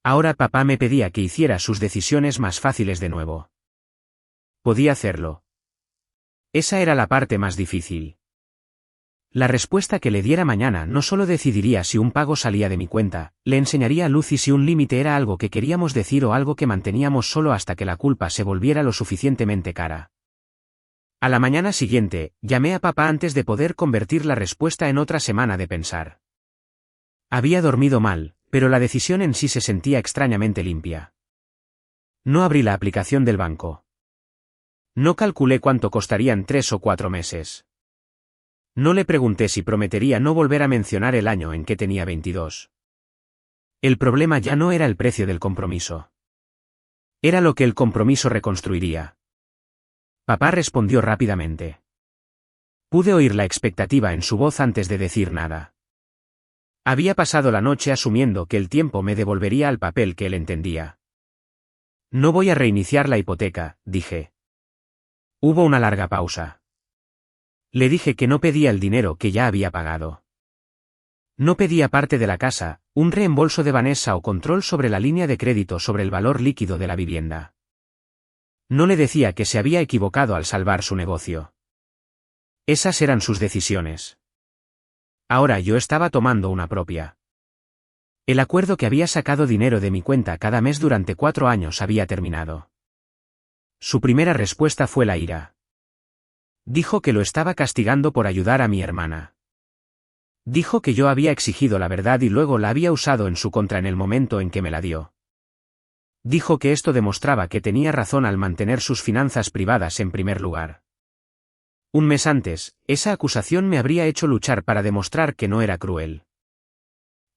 Ahora papá me pedía que hiciera sus decisiones más fáciles de nuevo. Podía hacerlo. Esa era la parte más difícil. La respuesta que le diera mañana no solo decidiría si un pago salía de mi cuenta, le enseñaría a Lucy si un límite era algo que queríamos decir o algo que manteníamos solo hasta que la culpa se volviera lo suficientemente cara. A la mañana siguiente, llamé a papá antes de poder convertir la respuesta en otra semana de pensar. Había dormido mal, pero la decisión en sí se sentía extrañamente limpia. No abrí la aplicación del banco. No calculé cuánto costarían 3 o 4 meses. No le pregunté si prometería no volver a mencionar el año en que tenía 22. El problema ya no era el precio del compromiso. Era lo que el compromiso reconstruiría. Papá respondió rápidamente. Pude oír la expectativa en su voz antes de decir nada. Había pasado la noche asumiendo que el tiempo me devolvería al papel que él entendía. No voy a reiniciar la hipoteca, dije. Hubo una larga pausa. Le dije que no pedía el dinero que ya había pagado. No pedía parte de la casa, un reembolso de Vanessa o control sobre la línea de crédito sobre el valor líquido de la vivienda. No le decía que se había equivocado al salvar su negocio. Esas eran sus decisiones. Ahora yo estaba tomando una propia. El acuerdo que había sacado dinero de mi cuenta cada mes durante 4 años había terminado. Su primera respuesta fue la ira. Dijo que lo estaba castigando por ayudar a mi hermana. Dijo que yo había exigido la verdad y luego la había usado en su contra en el momento en que me la dio. Dijo que esto demostraba que tenía razón al mantener sus finanzas privadas en primer lugar. Un mes antes, esa acusación me habría hecho luchar para demostrar que no era cruel.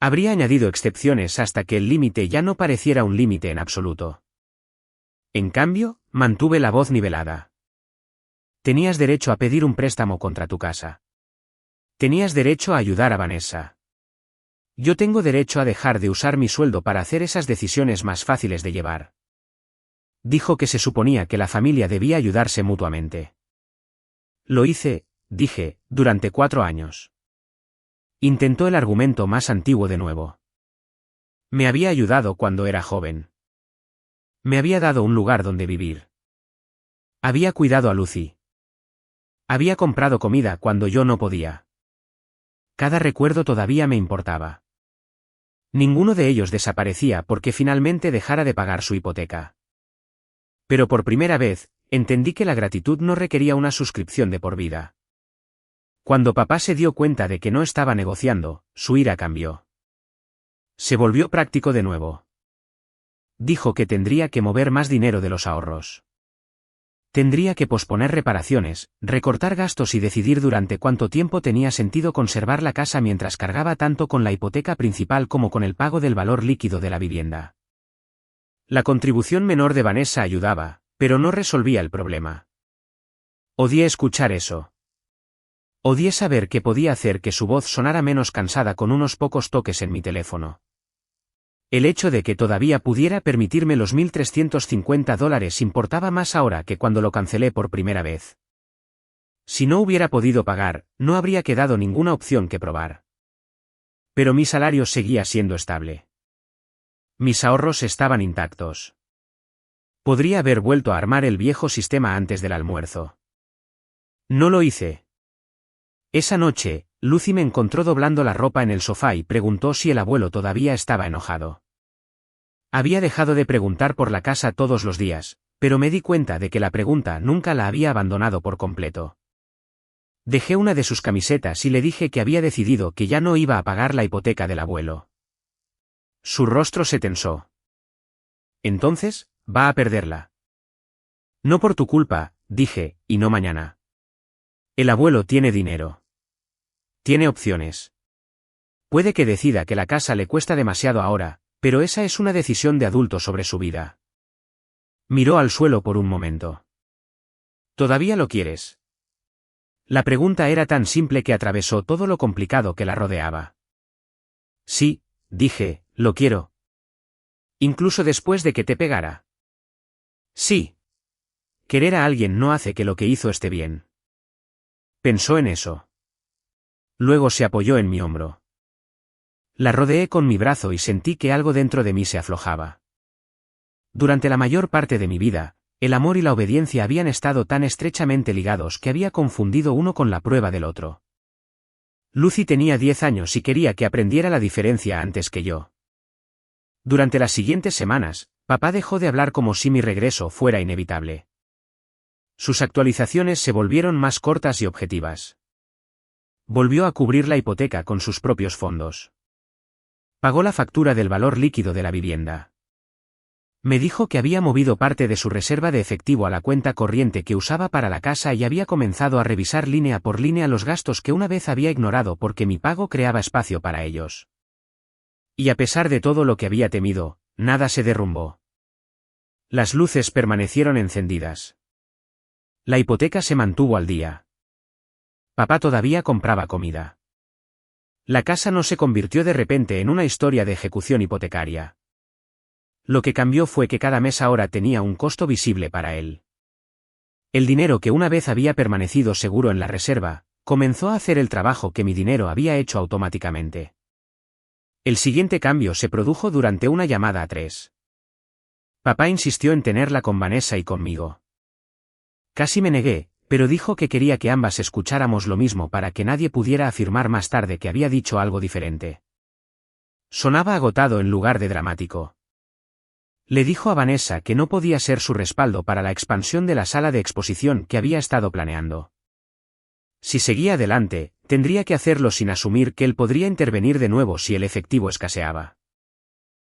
Habría añadido excepciones hasta que el límite ya no pareciera un límite en absoluto. En cambio, mantuve la voz nivelada. Tenías derecho a pedir un préstamo contra tu casa. Tenías derecho a ayudar a Vanessa. Yo tengo derecho a dejar de usar mi sueldo para hacer esas decisiones más fáciles de llevar. Dijo que se suponía que la familia debía ayudarse mutuamente. Lo hice, dije, durante 4 años. Intentó el argumento más antiguo de nuevo. Me había ayudado cuando era joven. Me había dado un lugar donde vivir. Había cuidado a Lucy. Había comprado comida cuando yo no podía. Cada recuerdo todavía me importaba. Ninguno de ellos desaparecía porque finalmente dejara de pagar su hipoteca. Pero por primera vez, entendí que la gratitud no requería una suscripción de por vida. Cuando papá se dio cuenta de que no estaba negociando, su ira cambió. Se volvió práctico de nuevo. Dijo que tendría que mover más dinero de los ahorros. Tendría que posponer reparaciones, recortar gastos y decidir durante cuánto tiempo tenía sentido conservar la casa mientras cargaba tanto con la hipoteca principal como con el pago del valor líquido de la vivienda. La contribución menor de Vanessa ayudaba, pero no resolvía el problema. Odié escuchar eso. Odié saber que podía hacer que su voz sonara menos cansada con unos pocos toques en mi teléfono. El hecho de que todavía pudiera permitirme los $1.350 importaba más ahora que cuando lo cancelé por primera vez. Si no hubiera podido pagar, no habría quedado ninguna opción que probar. Pero mi salario seguía siendo estable. Mis ahorros estaban intactos. Podría haber vuelto a armar el viejo sistema antes del almuerzo. No lo hice. Esa noche, Lucy me encontró doblando la ropa en el sofá y preguntó si el abuelo todavía estaba enojado. Había dejado de preguntar por la casa todos los días, pero me di cuenta de que la pregunta nunca la había abandonado por completo. Dejé una de sus camisetas y le dije que había decidido que ya no iba a pagar la hipoteca del abuelo. Su rostro se tensó. Entonces, va a perderla. No por tu culpa, dije, y no mañana. El abuelo tiene dinero. Tiene opciones. Puede que decida que la casa le cuesta demasiado ahora, pero esa es una decisión de adulto sobre su vida. Miró al suelo por un momento. ¿Todavía lo quieres? La pregunta era tan simple que atravesó todo lo complicado que la rodeaba. Sí, dije, lo quiero. Incluso después de que te pegara. Sí. Querer a alguien no hace que lo que hizo esté bien. Pensó en eso. Luego se apoyó en mi hombro. La rodeé con mi brazo y sentí que algo dentro de mí se aflojaba. Durante la mayor parte de mi vida, el amor y la obediencia habían estado tan estrechamente ligados que había confundido uno con la prueba del otro. Lucy tenía 10 años y quería que aprendiera la diferencia antes que yo. Durante las siguientes semanas, papá dejó de hablar como si mi regreso fuera inevitable. Sus actualizaciones se volvieron más cortas y objetivas. Volvió a cubrir la hipoteca con sus propios fondos. Pagó la factura del valor líquido de la vivienda. Me dijo que había movido parte de su reserva de efectivo a la cuenta corriente que usaba para la casa y había comenzado a revisar línea por línea los gastos que una vez había ignorado porque mi pago creaba espacio para ellos. Y a pesar de todo lo que había temido, nada se derrumbó. Las luces permanecieron encendidas. La hipoteca se mantuvo al día. Papá todavía compraba comida. La casa no se convirtió de repente en una historia de ejecución hipotecaria. Lo que cambió fue que cada mes ahora tenía un costo visible para él. El dinero que una vez había permanecido seguro en la reserva, comenzó a hacer el trabajo que mi dinero había hecho automáticamente. El siguiente cambio se produjo durante una llamada a 3. Papá insistió en tenerla con Vanessa y conmigo. Casi me negué, pero dijo que quería que ambas escucháramos lo mismo para que nadie pudiera afirmar más tarde que había dicho algo diferente. Sonaba agotado en lugar de dramático. Le dijo a Vanessa que no podía ser su respaldo para la expansión de la sala de exposición que había estado planeando. Si seguía adelante, tendría que hacerlo sin asumir que él podría intervenir de nuevo si el efectivo escaseaba.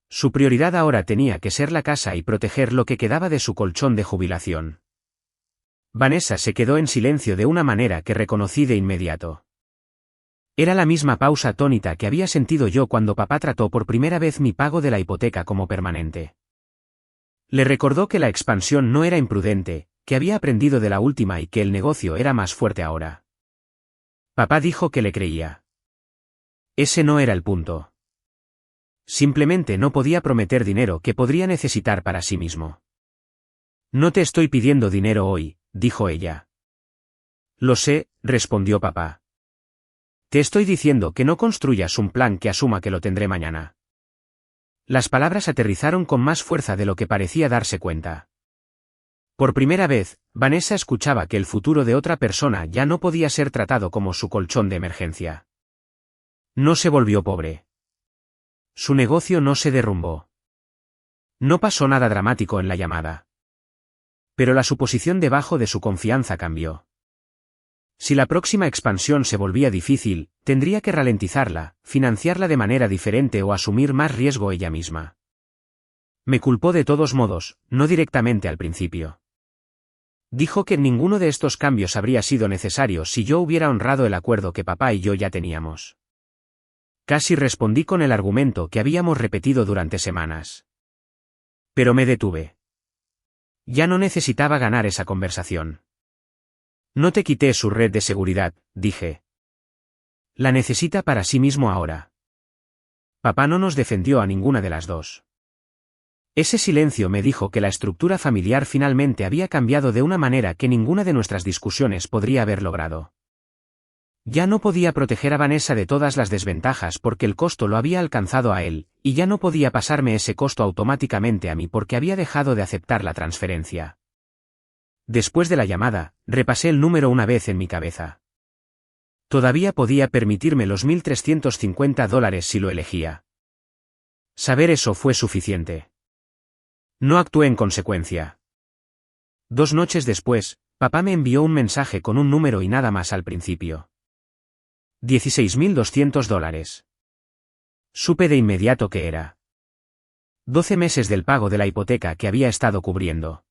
Su prioridad ahora tenía que ser la casa y proteger lo que quedaba de su colchón de jubilación. Vanessa se quedó en silencio de una manera que reconocí de inmediato. Era la misma pausa atónita que había sentido yo cuando papá trató por primera vez mi pago de la hipoteca como permanente. Le recordó que la expansión no era imprudente, que había aprendido de la última y que el negocio era más fuerte ahora. Papá dijo que le creía. Ese no era el punto. Simplemente no podía prometer dinero que podría necesitar para sí mismo. No te estoy pidiendo dinero hoy, dijo ella. Lo sé, respondió papá. Te estoy diciendo que no construyas un plan que asuma que lo tendré mañana. Las palabras aterrizaron con más fuerza de lo que parecía darse cuenta. Por primera vez, Vanessa escuchaba que el futuro de otra persona ya no podía ser tratado como su colchón de emergencia. No se volvió pobre. Su negocio no se derrumbó. No pasó nada dramático en la llamada. Pero la suposición debajo de su confianza cambió. Si la próxima expansión se volvía difícil, tendría que ralentizarla, financiarla de manera diferente o asumir más riesgo ella misma. Me culpó de todos modos, no directamente al principio. Dijo que ninguno de estos cambios habría sido necesario si yo hubiera honrado el acuerdo que papá y yo ya teníamos. Casi respondí con el argumento que habíamos repetido durante semanas. Pero me detuve. Ya no necesitaba ganar esa conversación. No te quité su red de seguridad, dije. La necesita para sí mismo ahora. Papá no nos defendió a ninguna de las dos. Ese silencio me dijo que la estructura familiar finalmente había cambiado de una manera que ninguna de nuestras discusiones podría haber logrado. Ya no podía proteger a Vanessa de todas las desventajas porque el costo lo había alcanzado a él, y ya no podía pasarme ese costo automáticamente a mí porque había dejado de aceptar la transferencia. Después de la llamada, repasé el número una vez en mi cabeza. Todavía podía permitirme los $1.350 si lo elegía. Saber eso fue suficiente. No actué en consecuencia. 2 noches después, papá me envió un mensaje con un número y nada más al principio. $16.200. Supe de inmediato que era. 12 meses del pago de la hipoteca que había estado cubriendo.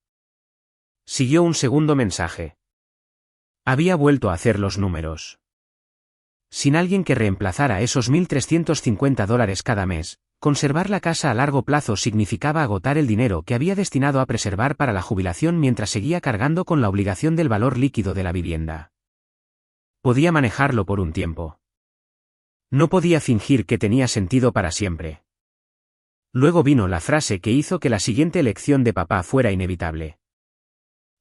Siguió un segundo mensaje. Había vuelto a hacer los números. Sin alguien que reemplazara esos $1.350 cada mes, conservar la casa a largo plazo significaba agotar el dinero que había destinado a preservar para la jubilación mientras seguía cargando con la obligación del valor líquido de la vivienda. Podía manejarlo por un tiempo. No podía fingir que tenía sentido para siempre. Luego vino la frase que hizo que la siguiente elección de papá fuera inevitable.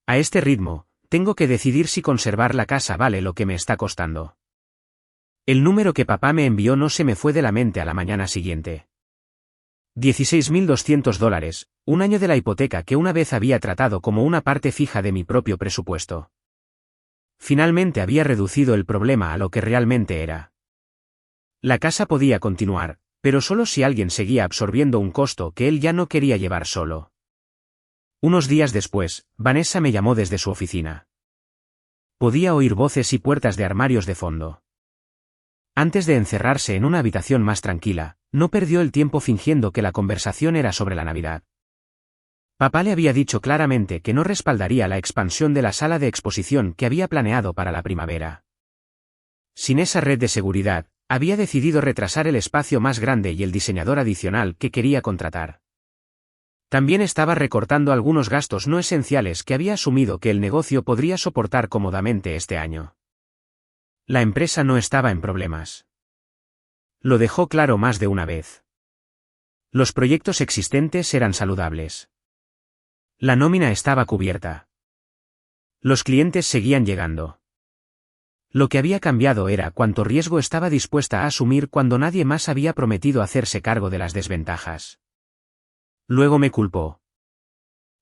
A este ritmo, tengo que decidir si conservar la casa vale lo que me está costando. El número que papá me envió no se me fue de la mente a la mañana siguiente. $16.200, un año de la hipoteca que una vez había tratado como una parte fija de mi propio presupuesto. Finalmente había reducido el problema a lo que realmente era. La casa podía continuar, pero solo si alguien seguía absorbiendo un costo que él ya no quería llevar solo. Unos días después, Vanessa me llamó desde su oficina. Podía oír voces y puertas de armarios de fondo. Antes de encerrarse en una habitación más tranquila, no perdió el tiempo fingiendo que la conversación era sobre la Navidad. Papá le había dicho claramente que no respaldaría la expansión de la sala de exposición que había planeado para la primavera. Sin esa red de seguridad, había decidido retrasar el espacio más grande y el diseñador adicional que quería contratar. También estaba recortando algunos gastos no esenciales que había asumido que el negocio podría soportar cómodamente este año. La empresa no estaba en problemas. Lo dejó claro más de una vez. Los proyectos existentes eran saludables. La nómina estaba cubierta. Los clientes seguían llegando. Lo que había cambiado era cuánto riesgo estaba dispuesta a asumir cuando nadie más había prometido hacerse cargo de las desventajas. Luego me culpó.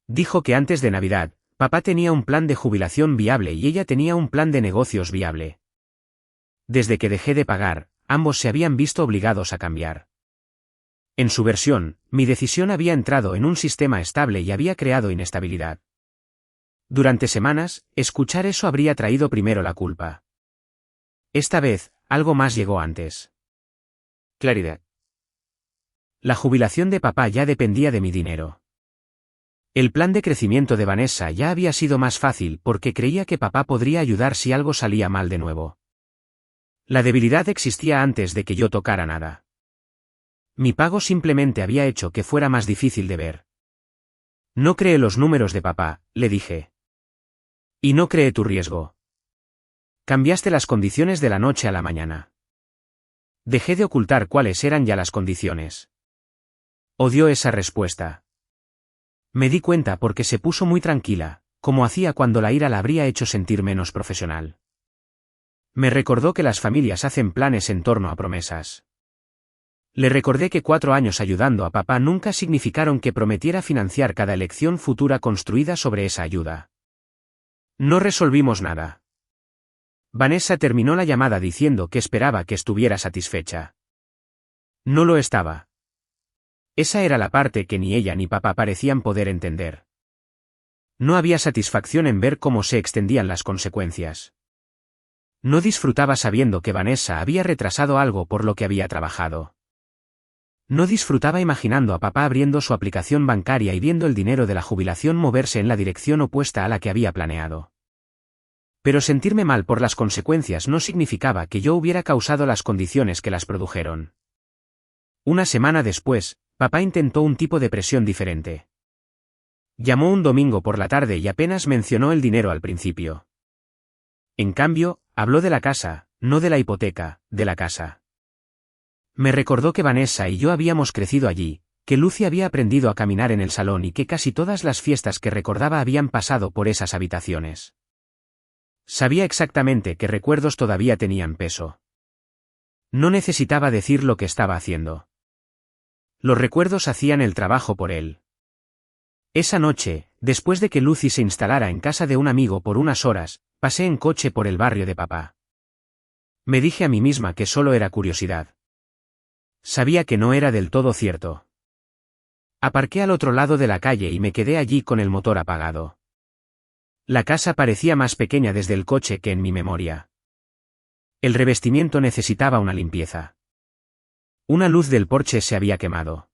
Dijo que antes de Navidad, papá tenía un plan de jubilación viable y ella tenía un plan de negocios viable. Desde que dejé de pagar, ambos se habían visto obligados a cambiar. En su versión, mi decisión había entrado en un sistema estable y había creado inestabilidad. Durante semanas, escuchar eso habría traído primero la culpa. Esta vez, algo más llegó antes. Claridad. La jubilación de papá ya dependía de mi dinero. El plan de crecimiento de Vanessa ya había sido más fácil porque creía que papá podría ayudar si algo salía mal de nuevo. La debilidad existía antes de que yo tocara nada. Mi pago simplemente había hecho que fuera más difícil de ver. No cree los números de papá, le dije. Y no cree tu riesgo. Cambiaste las condiciones de la noche a la mañana. Dejé de ocultar cuáles eran ya las condiciones. Odió esa respuesta. Me di cuenta porque se puso muy tranquila, como hacía cuando la ira la habría hecho sentir menos profesional. Me recordó que las familias hacen planes en torno a promesas. Le recordé que 4 años ayudando a papá nunca significaron que prometiera financiar cada elección futura construida sobre esa ayuda. No resolvimos nada. Vanessa terminó la llamada diciendo que esperaba que estuviera satisfecha. No lo estaba. Esa era la parte que ni ella ni papá parecían poder entender. No había satisfacción en ver cómo se extendían las consecuencias. No disfrutaba sabiendo que Vanessa había retrasado algo por lo que había trabajado. No disfrutaba imaginando a papá abriendo su aplicación bancaria y viendo el dinero de la jubilación moverse en la dirección opuesta a la que había planeado. Pero sentirme mal por las consecuencias no significaba que yo hubiera causado las condiciones que las produjeron. Una semana después, papá intentó un tipo de presión diferente. Llamó un domingo por la tarde y apenas mencionó el dinero al principio. En cambio, habló de la casa, no de la hipoteca, de la casa. Me recordó que Vanessa y yo habíamos crecido allí, que Lucy había aprendido a caminar en el salón y que casi todas las fiestas que recordaba habían pasado por esas habitaciones. Sabía exactamente qué recuerdos todavía tenían peso. No necesitaba decir lo que estaba haciendo. Los recuerdos hacían el trabajo por él. Esa noche, después de que Lucy se instalara en casa de un amigo por unas horas, pasé en coche por el barrio de papá. Me dije a mí misma que solo era curiosidad. Sabía que no era del todo cierto. Aparqué al otro lado de la calle y me quedé allí con el motor apagado. La casa parecía más pequeña desde el coche que en mi memoria. El revestimiento necesitaba una limpieza. Una luz del porche se había quemado.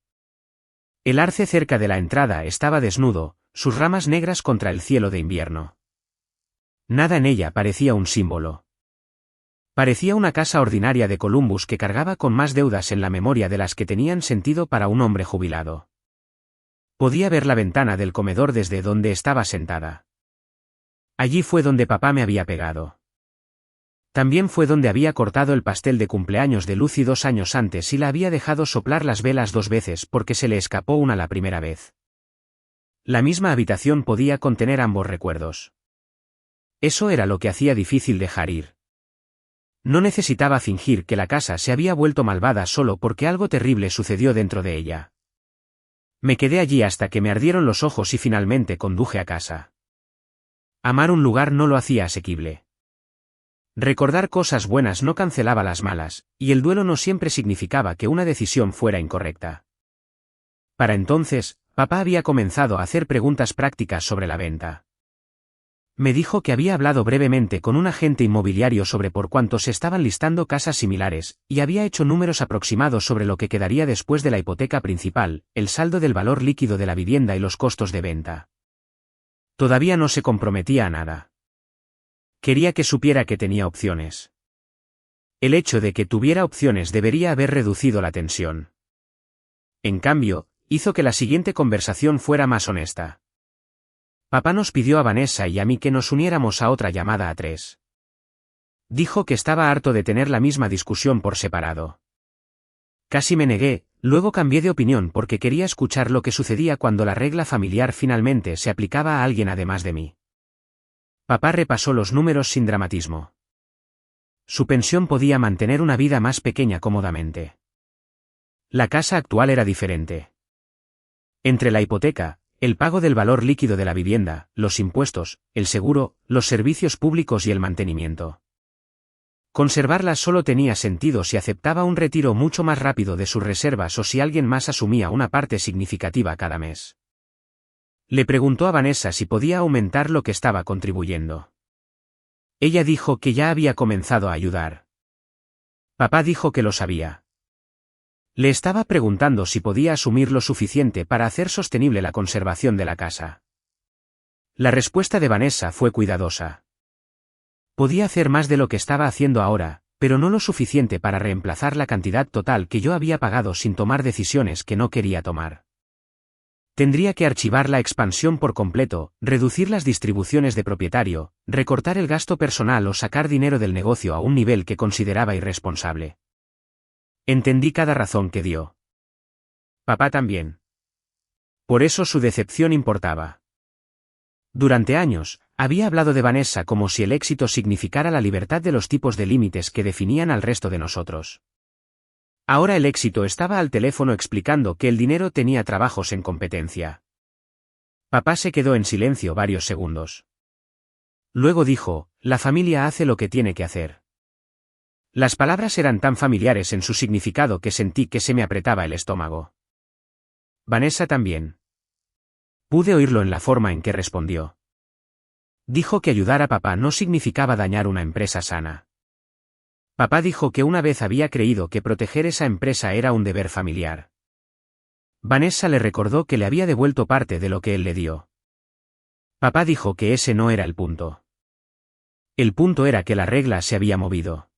El arce cerca de la entrada estaba desnudo, sus ramas negras contra el cielo de invierno. Nada en ella parecía un símbolo. Parecía una casa ordinaria de Columbus que cargaba con más deudas en la memoria de las que tenían sentido para un hombre jubilado. Podía ver la ventana del comedor desde donde estaba sentada. Allí fue donde papá me había pegado. También fue donde había cortado el pastel de cumpleaños de Lucy 2 años antes y la había dejado soplar las velas 2 veces porque se le escapó una la primera vez. La misma habitación podía contener ambos recuerdos. Eso era lo que hacía difícil dejar ir. No necesitaba fingir que la casa se había vuelto malvada solo porque algo terrible sucedió dentro de ella. Me quedé allí hasta que me ardieron los ojos y finalmente conduje a casa. Amar un lugar no lo hacía asequible. Recordar cosas buenas no cancelaba las malas, y el duelo no siempre significaba que una decisión fuera incorrecta. Para entonces, papá había comenzado a hacer preguntas prácticas sobre la venta. Me dijo que había hablado brevemente con un agente inmobiliario sobre por cuánto se estaban listando casas similares, y había hecho números aproximados sobre lo que quedaría después de la hipoteca principal, el saldo del valor líquido de la vivienda y los costos de venta. Todavía no se comprometía a nada. Quería que supiera que tenía opciones. El hecho de que tuviera opciones debería haber reducido la tensión. En cambio, hizo que la siguiente conversación fuera más honesta. Papá nos pidió a Vanessa y a mí que nos uniéramos a otra llamada a 3. Dijo que estaba harto de tener la misma discusión por separado. Casi me negué, luego cambié de opinión porque quería escuchar lo que sucedía cuando la regla familiar finalmente se aplicaba a alguien además de mí. Papá repasó los números sin dramatismo. Su pensión podía mantener una vida más pequeña cómodamente. La casa actual era diferente. Entre la hipoteca, el pago del valor líquido de la vivienda, los impuestos, el seguro, los servicios públicos y el mantenimiento. Conservarla solo tenía sentido si aceptaba un retiro mucho más rápido de sus reservas o si alguien más asumía una parte significativa cada mes. Le preguntó a Vanessa si podía aumentar lo que estaba contribuyendo. Ella dijo que ya había comenzado a ayudar. Papá dijo que lo sabía. Le estaba preguntando si podía asumir lo suficiente para hacer sostenible la conservación de la casa. La respuesta de Vanessa fue cuidadosa. Podía hacer más de lo que estaba haciendo ahora, pero no lo suficiente para reemplazar la cantidad total que yo había pagado sin tomar decisiones que no quería tomar. Tendría que archivar la expansión por completo, reducir las distribuciones de propietario, recortar el gasto personal o sacar dinero del negocio a un nivel que consideraba irresponsable. Entendí cada razón que dio. Papá también. Por eso su decepción importaba. Durante años, había hablado de Vanessa como si el éxito significara la libertad de los tipos de límites que definían al resto de nosotros. Ahora el éxito estaba al teléfono explicando que el dinero tenía trabajos en competencia. Papá se quedó en silencio varios segundos. Luego dijo, la familia hace lo que tiene que hacer. Las palabras eran tan familiares en su significado que sentí que se me apretaba el estómago. Vanessa también. Pude oírlo en la forma en que respondió. Dijo que ayudar a papá no significaba dañar una empresa sana. Papá dijo que una vez había creído que proteger esa empresa era un deber familiar. Vanessa le recordó que le había devuelto parte de lo que él le dio. Papá dijo que ese no era el punto. El punto era que la regla se había movido.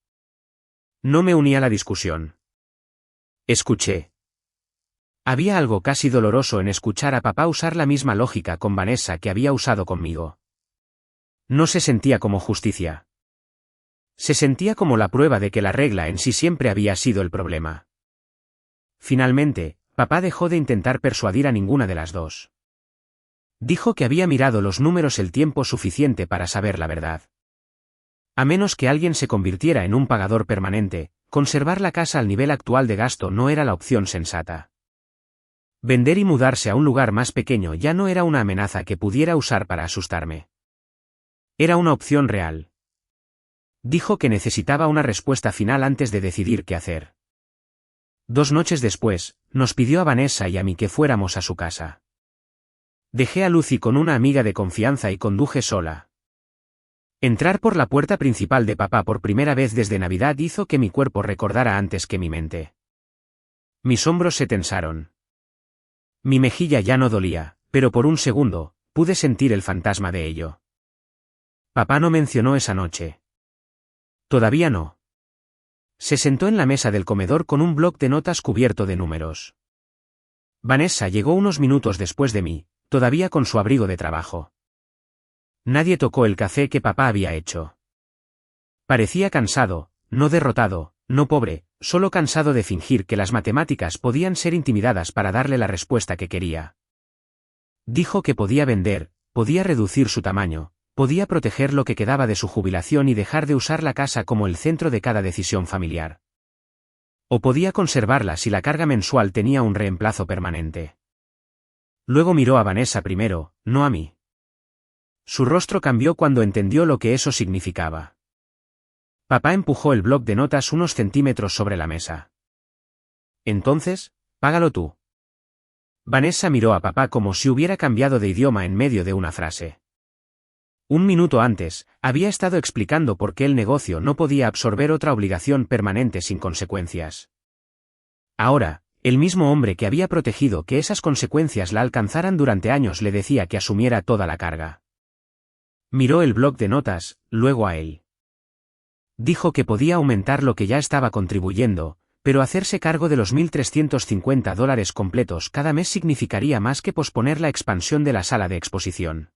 No me uní a la discusión. Escuché. Había algo casi doloroso en escuchar a papá usar la misma lógica con Vanessa que había usado conmigo. No se sentía como justicia. Se sentía como la prueba de que la regla en sí siempre había sido el problema. Finalmente, papá dejó de intentar persuadir a ninguna de las dos. Dijo que había mirado los números el tiempo suficiente para saber la verdad. A menos que alguien se convirtiera en un pagador permanente, conservar la casa al nivel actual de gasto no era la opción sensata. Vender y mudarse a un lugar más pequeño ya no era una amenaza que pudiera usar para asustarme. Era una opción real. Dijo que necesitaba una respuesta final antes de decidir qué hacer. 2 noches después, nos pidió a Vanessa y a mí que fuéramos a su casa. Dejé a Lucy con una amiga de confianza y conduje sola. Entrar por la puerta principal de papá por primera vez desde Navidad hizo que mi cuerpo recordara antes que mi mente. Mis hombros se tensaron. Mi mejilla ya no dolía, pero por un segundo, pude sentir el fantasma de ello. Papá no mencionó esa noche. Todavía no. Se sentó en la mesa del comedor con un bloc de notas cubierto de números. Vanessa llegó unos minutos después de mí, todavía con su abrigo de trabajo. Nadie tocó el café que papá había hecho. Parecía cansado, no derrotado, no pobre, solo cansado de fingir que las matemáticas podían ser intimidadas para darle la respuesta que quería. Dijo que podía vender, podía reducir su tamaño, podía proteger lo que quedaba de su jubilación y dejar de usar la casa como el centro de cada decisión familiar. O podía conservarla si la carga mensual tenía un reemplazo permanente. Luego miró a Vanessa primero, no a mí. Su rostro cambió cuando entendió lo que eso significaba. Papá empujó el bloc de notas unos centímetros sobre la mesa. Entonces, págalo tú. Vanessa miró a papá como si hubiera cambiado de idioma en medio de una frase. 1 minuto antes, había estado explicando por qué el negocio no podía absorber otra obligación permanente sin consecuencias. Ahora, el mismo hombre que había protegido que esas consecuencias la alcanzaran durante años le decía que asumiera toda la carga. Miró el bloc de notas, luego a él. Dijo que podía aumentar lo que ya estaba contribuyendo, pero hacerse cargo de los $1.350 completos cada mes significaría más que posponer la expansión de la sala de exposición.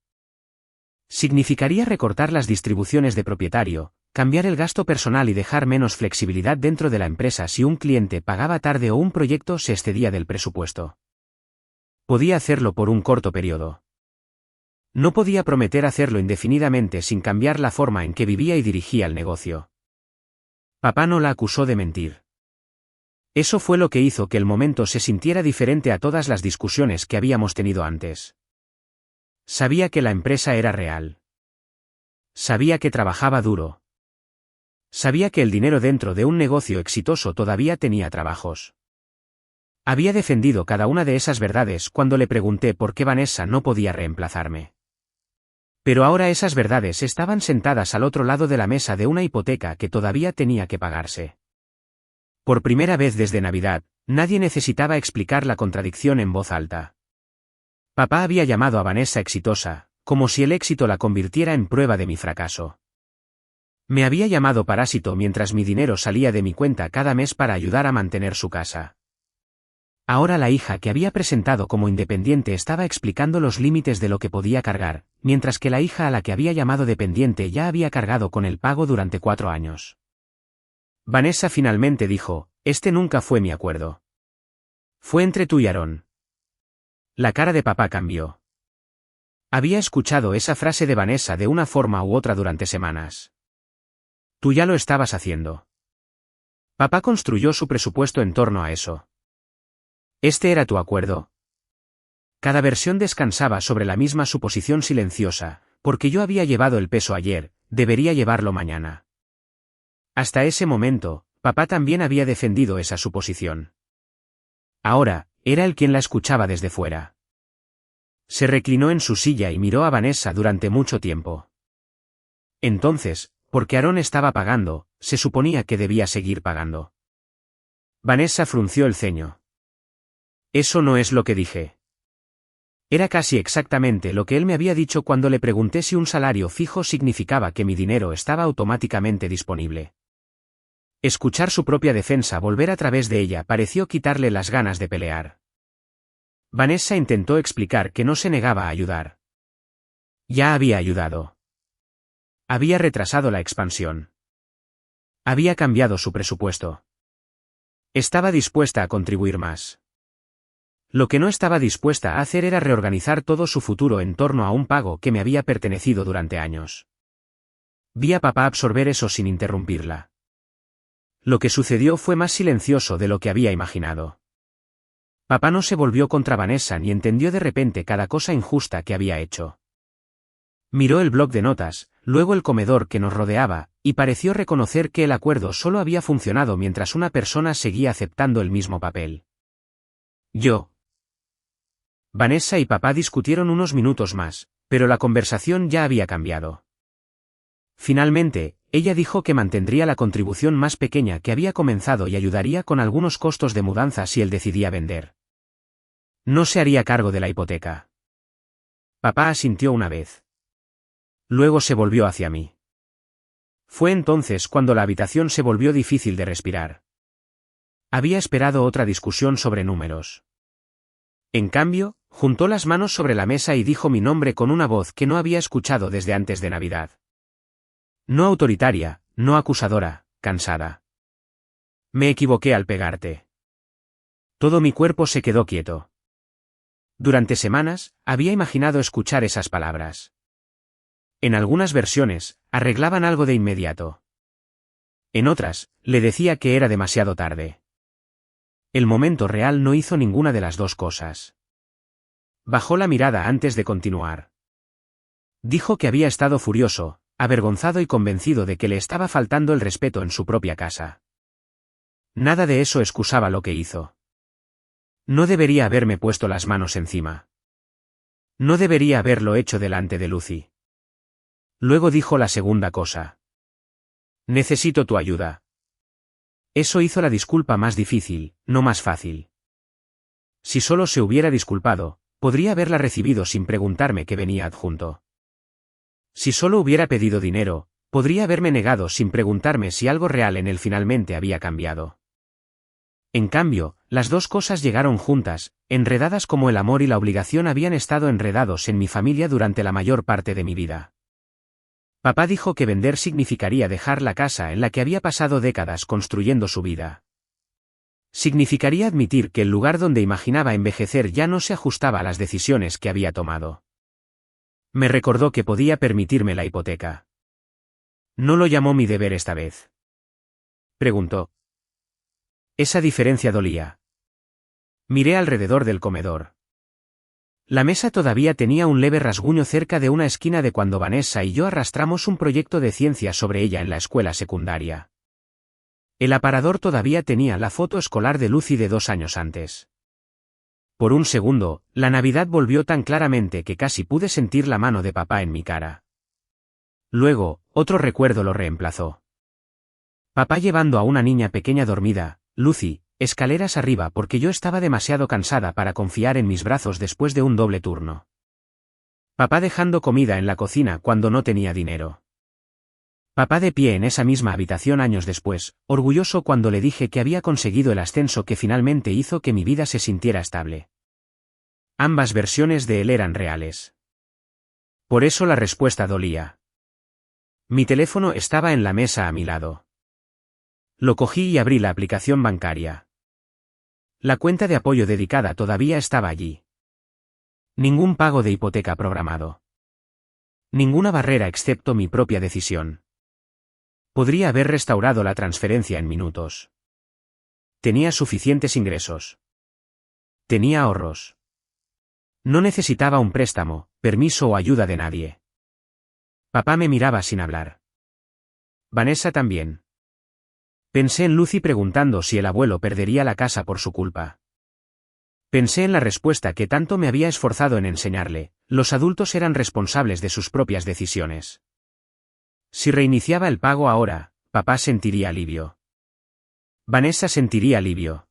Significaría recortar las distribuciones de propietario, cambiar el gasto personal y dejar menos flexibilidad dentro de la empresa si un cliente pagaba tarde o un proyecto se excedía del presupuesto. Podía hacerlo por un corto periodo. No podía prometer hacerlo indefinidamente sin cambiar la forma en que vivía y dirigía el negocio. Papá no la acusó de mentir. Eso fue lo que hizo que el momento se sintiera diferente a todas las discusiones que habíamos tenido antes. Sabía que la empresa era real. Sabía que trabajaba duro. Sabía que el dinero dentro de un negocio exitoso todavía tenía trabajos. Había defendido cada una de esas verdades cuando le pregunté por qué Vanessa no podía reemplazarme. Pero ahora esas verdades estaban sentadas al otro lado de la mesa de una hipoteca que todavía tenía que pagarse. Por primera vez desde Navidad, nadie necesitaba explicar la contradicción en voz alta. Papá había llamado a Vanessa exitosa, como si el éxito la convirtiera en prueba de mi fracaso. Me había llamado parásito mientras mi dinero salía de mi cuenta cada mes para ayudar a mantener su casa. Ahora la hija que había presentado como independiente estaba explicando los límites de lo que podía cargar, mientras que la hija a la que había llamado dependiente ya había cargado con el pago durante 4 años. Vanessa finalmente dijo, este nunca fue mi acuerdo. Fue entre tú y Aaron. La cara de papá cambió. Había escuchado esa frase de Vanessa de una forma u otra durante semanas. Tú ya lo estabas haciendo. Papá construyó su presupuesto en torno a eso. Este era tu acuerdo. Cada versión descansaba sobre la misma suposición silenciosa, porque yo había llevado el peso ayer, debería llevarlo mañana. Hasta ese momento, papá también había defendido esa suposición. Ahora, era él quien la escuchaba desde fuera. Se reclinó en su silla y miró a Vanessa durante mucho tiempo. Entonces, porque Aaron estaba pagando, se suponía que debía seguir pagando. Vanessa frunció el ceño. Eso no es lo que dije. Era casi exactamente lo que él me había dicho cuando le pregunté si un salario fijo significaba que mi dinero estaba automáticamente disponible. Escuchar su propia defensa volver a través de ella pareció quitarle las ganas de pelear. Vanessa intentó explicar que no se negaba a ayudar. Ya había ayudado. Había retrasado la expansión. Había cambiado su presupuesto. Estaba dispuesta a contribuir más. Lo que no estaba dispuesta a hacer era reorganizar todo su futuro en torno a un pago que me había pertenecido durante años. Vi a papá absorber eso sin interrumpirla. Lo que sucedió fue más silencioso de lo que había imaginado. Papá no se volvió contra Vanessa ni entendió de repente cada cosa injusta que había hecho. Miró el bloc de notas, luego el comedor que nos rodeaba, y pareció reconocer que el acuerdo solo había funcionado mientras una persona seguía aceptando el mismo papel. Yo. Vanessa y papá discutieron unos minutos más, pero la conversación ya había cambiado. Finalmente, ella dijo que mantendría la contribución más pequeña que había comenzado y ayudaría con algunos costos de mudanza si él decidía vender. No se haría cargo de la hipoteca. Papá asintió una vez. Luego se volvió hacia mí. Fue entonces cuando la habitación se volvió difícil de respirar. Había esperado otra discusión sobre números. En cambio, juntó las manos sobre la mesa y dijo mi nombre con una voz que no había escuchado desde antes de Navidad. No autoritaria, no acusadora, cansada. Me equivoqué al pegarte. Todo mi cuerpo se quedó quieto. Durante semanas, había imaginado escuchar esas palabras. En algunas versiones, arreglaban algo de inmediato. En otras, le decía que era demasiado tarde. El momento real no hizo ninguna de las dos cosas. Bajó la mirada antes de continuar. Dijo que había estado furioso, avergonzado y convencido de que le estaba faltando el respeto en su propia casa. Nada de eso excusaba lo que hizo. No debería haberme puesto las manos encima. No debería haberlo hecho delante de Lucy. Luego dijo la segunda cosa. Necesito tu ayuda. Eso hizo la disculpa más difícil, no más fácil. Si solo se hubiera disculpado, podría haberla recibido sin preguntarme qué venía adjunto. Si solo hubiera pedido dinero, podría haberme negado sin preguntarme si algo real en él finalmente había cambiado. En cambio, las dos cosas llegaron juntas, enredadas como el amor y la obligación habían estado enredados en mi familia durante la mayor parte de mi vida. Papá dijo que vender significaría dejar la casa en la que había pasado décadas construyendo su vida. Significaría admitir que el lugar donde imaginaba envejecer ya no se ajustaba a las decisiones que había tomado. Me recordó que podía permitirme la hipoteca. ¿No lo llamó mi deber esta vez?, preguntó. Esa diferencia dolía. Miré alrededor del comedor. La mesa todavía tenía un leve rasguño cerca de una esquina de cuando Vanessa y yo arrastramos un proyecto de ciencia sobre ella en la escuela secundaria. El aparador todavía tenía la foto escolar de Lucy de 2 años antes. Por un segundo, la Navidad volvió tan claramente que casi pude sentir la mano de papá en mi cara. Luego, otro recuerdo lo reemplazó. Papá llevando a una niña pequeña dormida, Lucy, escaleras arriba porque yo estaba demasiado cansada para confiar en mis brazos después de un doble turno. Papá dejando comida en la cocina cuando no tenía dinero. Papá de pie en esa misma habitación años después, orgulloso cuando le dije que había conseguido el ascenso que finalmente hizo que mi vida se sintiera estable. Ambas versiones de él eran reales. Por eso la respuesta dolía. Mi teléfono estaba en la mesa a mi lado. Lo cogí y abrí la aplicación bancaria. La cuenta de apoyo dedicada todavía estaba allí. Ningún pago de hipoteca programado. Ninguna barrera excepto mi propia decisión. Podría haber restaurado la transferencia en minutos. Tenía suficientes ingresos. Tenía ahorros. No necesitaba un préstamo, permiso o ayuda de nadie. Papá me miraba sin hablar. Vanessa también. Pensé en Lucy preguntando si el abuelo perdería la casa por su culpa. Pensé en la respuesta que tanto me había esforzado en enseñarle: los adultos eran responsables de sus propias decisiones. Si reiniciaba el pago ahora, papá sentiría alivio. Vanessa sentiría alivio.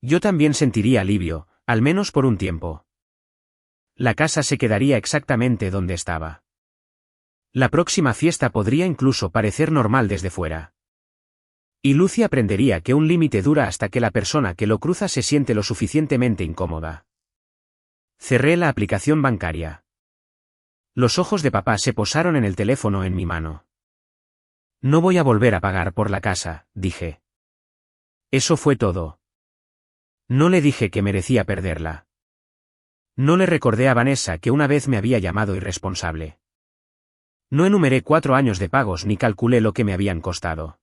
Yo también sentiría alivio, al menos por un tiempo. La casa se quedaría exactamente donde estaba. La próxima fiesta podría incluso parecer normal desde fuera. Y Lucy aprendería que un límite dura hasta que la persona que lo cruza se siente lo suficientemente incómoda. Cerré la aplicación bancaria. Los ojos de papá se posaron en el teléfono en mi mano. No voy a volver a pagar por la casa, dije. Eso fue todo. No le dije que merecía perderla. No le recordé a Vanessa que una vez me había llamado irresponsable. No enumeré 4 años de pagos ni calculé lo que me habían costado.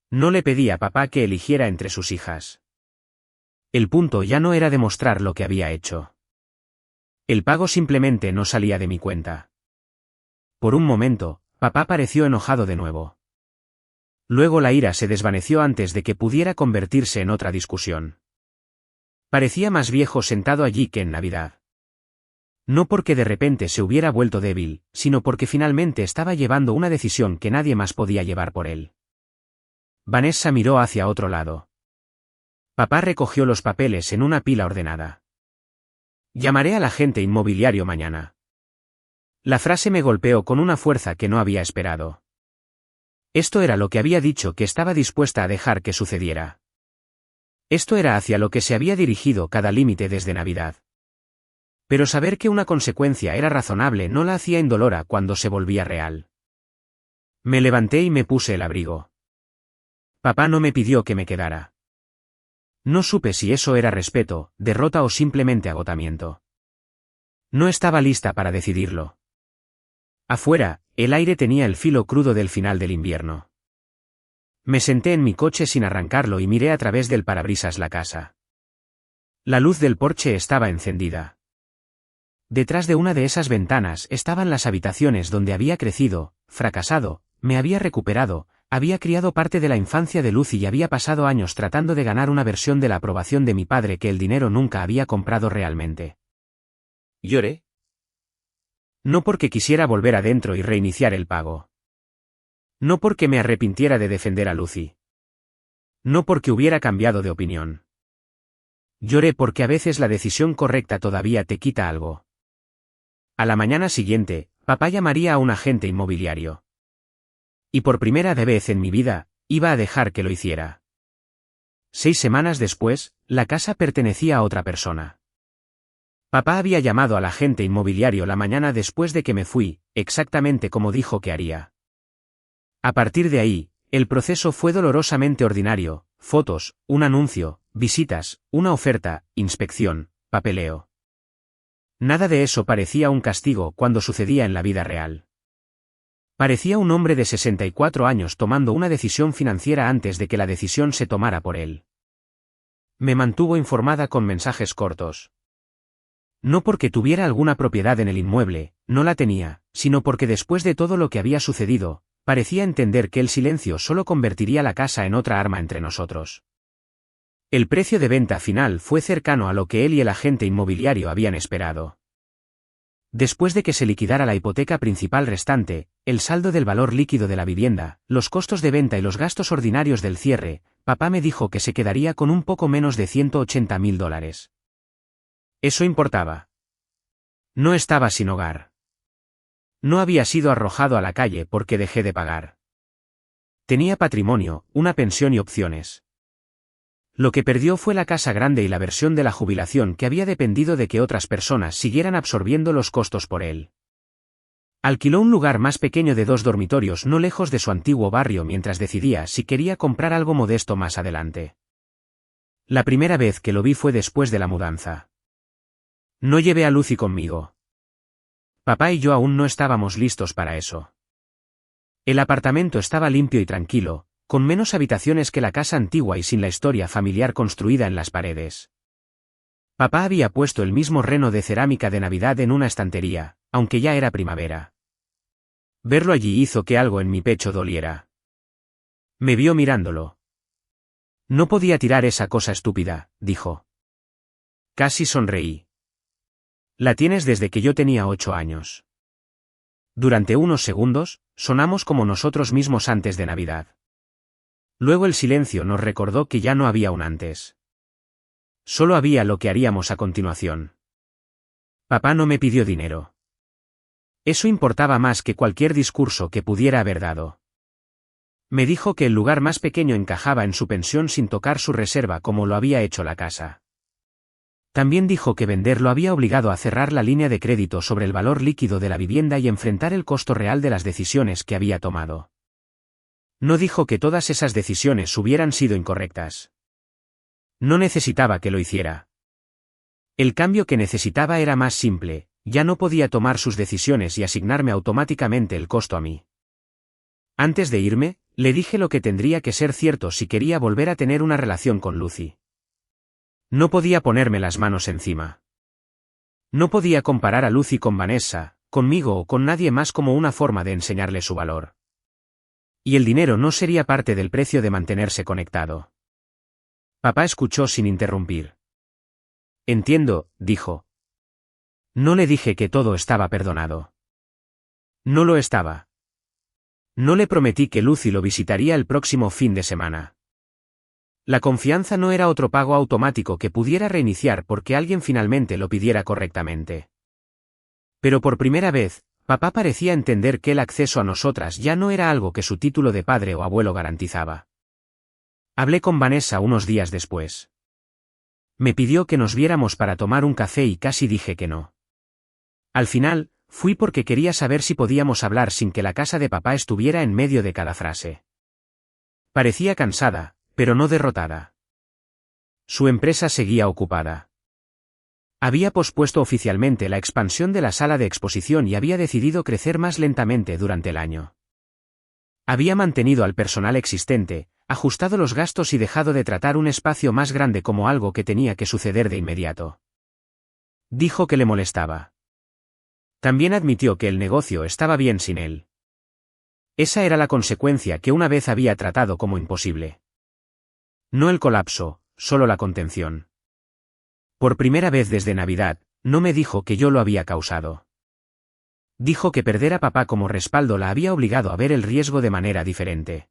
No le pedí a papá que eligiera entre sus hijas. El punto ya no era demostrar lo que había hecho. El pago simplemente no salía de mi cuenta. Por un momento, papá pareció enojado de nuevo. Luego la ira se desvaneció antes de que pudiera convertirse en otra discusión. Parecía más viejo sentado allí que en Navidad. No porque de repente se hubiera vuelto débil, sino porque finalmente estaba llevando una decisión que nadie más podía llevar por él. Vanessa miró hacia otro lado. Papá recogió los papeles en una pila ordenada. Llamaré al agente inmobiliario mañana. La frase me golpeó con una fuerza que no había esperado. Esto era lo que había dicho que estaba dispuesta a dejar que sucediera. Esto era hacia lo que se había dirigido cada límite desde Navidad. Pero saber que una consecuencia era razonable no la hacía indolora cuando se volvía real. Me levanté y me puse el abrigo. Papá no me pidió que me quedara. No supe si eso era respeto, derrota o simplemente agotamiento. No estaba lista para decidirlo. Afuera, el aire tenía el filo crudo del final del invierno. Me senté en mi coche sin arrancarlo y miré a través del parabrisas la casa. La luz del porche estaba encendida. Detrás de una de esas ventanas estaban las habitaciones donde había crecido, fracasado, me había recuperado, había criado parte de la infancia de Lucy y había pasado años tratando de ganar una versión de la aprobación de mi padre que el dinero nunca había comprado realmente. Lloré. No porque quisiera volver adentro y reiniciar el pago. No porque me arrepintiera de defender a Lucy. No porque hubiera cambiado de opinión. Lloré porque a veces la decisión correcta todavía te quita algo. A la mañana siguiente, papá llamaría a un agente inmobiliario. Y por primera vez en mi vida, iba a dejar que lo hiciera. 6 semanas después, la casa pertenecía a otra persona. Papá había llamado al agente inmobiliario la mañana después de que me fui, exactamente como dijo que haría. A partir de ahí, el proceso fue dolorosamente ordinario: fotos, un anuncio, visitas, una oferta, inspección, papeleo. Nada de eso parecía un castigo cuando sucedía en la vida real. Parecía un hombre de 64 años tomando una decisión financiera antes de que la decisión se tomara por él. Me mantuvo informada con mensajes cortos. No porque tuviera alguna propiedad en el inmueble, no la tenía, sino porque después de todo lo que había sucedido, parecía entender que el silencio solo convertiría la casa en otra arma entre nosotros. El precio de venta final fue cercano a lo que él y el agente inmobiliario habían esperado. Después de que se liquidara la hipoteca principal restante, el saldo del valor líquido de la vivienda, los costos de venta y los gastos ordinarios del cierre, papá me dijo que se quedaría con un poco menos de $180.000. Eso importaba. No estaba sin hogar. No había sido arrojado a la calle porque dejé de pagar. Tenía patrimonio, una pensión y opciones. Lo que perdió fue la casa grande y la versión de la jubilación que había dependido de que otras personas siguieran absorbiendo los costos por él. Alquiló un lugar más pequeño de 2 dormitorios no lejos de su antiguo barrio mientras decidía si quería comprar algo modesto más adelante. La primera vez que lo vi fue después de la mudanza. No llevé a Lucy conmigo. Papá y yo aún no estábamos listos para eso. El apartamento estaba limpio y tranquilo, con menos habitaciones que la casa antigua y sin la historia familiar construida en las paredes. Papá había puesto el mismo reno de cerámica de Navidad en una estantería, aunque ya era primavera. Verlo allí hizo que algo en mi pecho doliera. Me vio mirándolo. No podía tirar esa cosa estúpida, dijo. Casi sonreí. La tienes desde que yo tenía 8 años. Durante unos segundos, sonamos como nosotros mismos antes de Navidad. Luego el silencio nos recordó que ya no había un antes. Solo había lo que haríamos a continuación. Papá no me pidió dinero. Eso importaba más que cualquier discurso que pudiera haber dado. Me dijo que el lugar más pequeño encajaba en su pensión sin tocar su reserva como lo había hecho la casa. También dijo que vender lo había obligado a cerrar la línea de crédito sobre el valor líquido de la vivienda y enfrentar el costo real de las decisiones que había tomado. No dijo que todas esas decisiones hubieran sido incorrectas. No necesitaba que lo hiciera. El cambio que necesitaba era más simple, ya no podía tomar sus decisiones y asignarme automáticamente el costo a mí. Antes de irme, le dije lo que tendría que ser cierto si quería volver a tener una relación con Lucy. No podía ponerme las manos encima. No podía comparar a Lucy con Vanessa, conmigo o con nadie más como una forma de enseñarle su valor. Y el dinero no sería parte del precio de mantenerse conectado. Papá escuchó sin interrumpir. Entiendo, dijo. No le dije que todo estaba perdonado. No lo estaba. No le prometí que Lucy lo visitaría el próximo fin de semana. La confianza no era otro pago automático que pudiera reiniciar porque alguien finalmente lo pidiera correctamente. Pero por primera vez, papá parecía entender que el acceso a nosotras ya no era algo que su título de padre o abuelo garantizaba. Hablé con Vanessa unos días después. Me pidió que nos viéramos para tomar un café y casi dije que no. Al final, fui porque quería saber si podíamos hablar sin que la casa de papá estuviera en medio de cada frase. Parecía cansada, pero no derrotada. Su empresa seguía ocupada. Había pospuesto oficialmente la expansión de la sala de exposición y había decidido crecer más lentamente durante el año. Había mantenido al personal existente, ajustado los gastos y dejado de tratar un espacio más grande como algo que tenía que suceder de inmediato. Dijo que le molestaba. También admitió que el negocio estaba bien sin él. Esa era la consecuencia que una vez había tratado como imposible. No el colapso, solo la contención. Por primera vez desde Navidad, no me dijo que yo lo había causado. Dijo que perder a papá como respaldo la había obligado a ver el riesgo de manera diferente.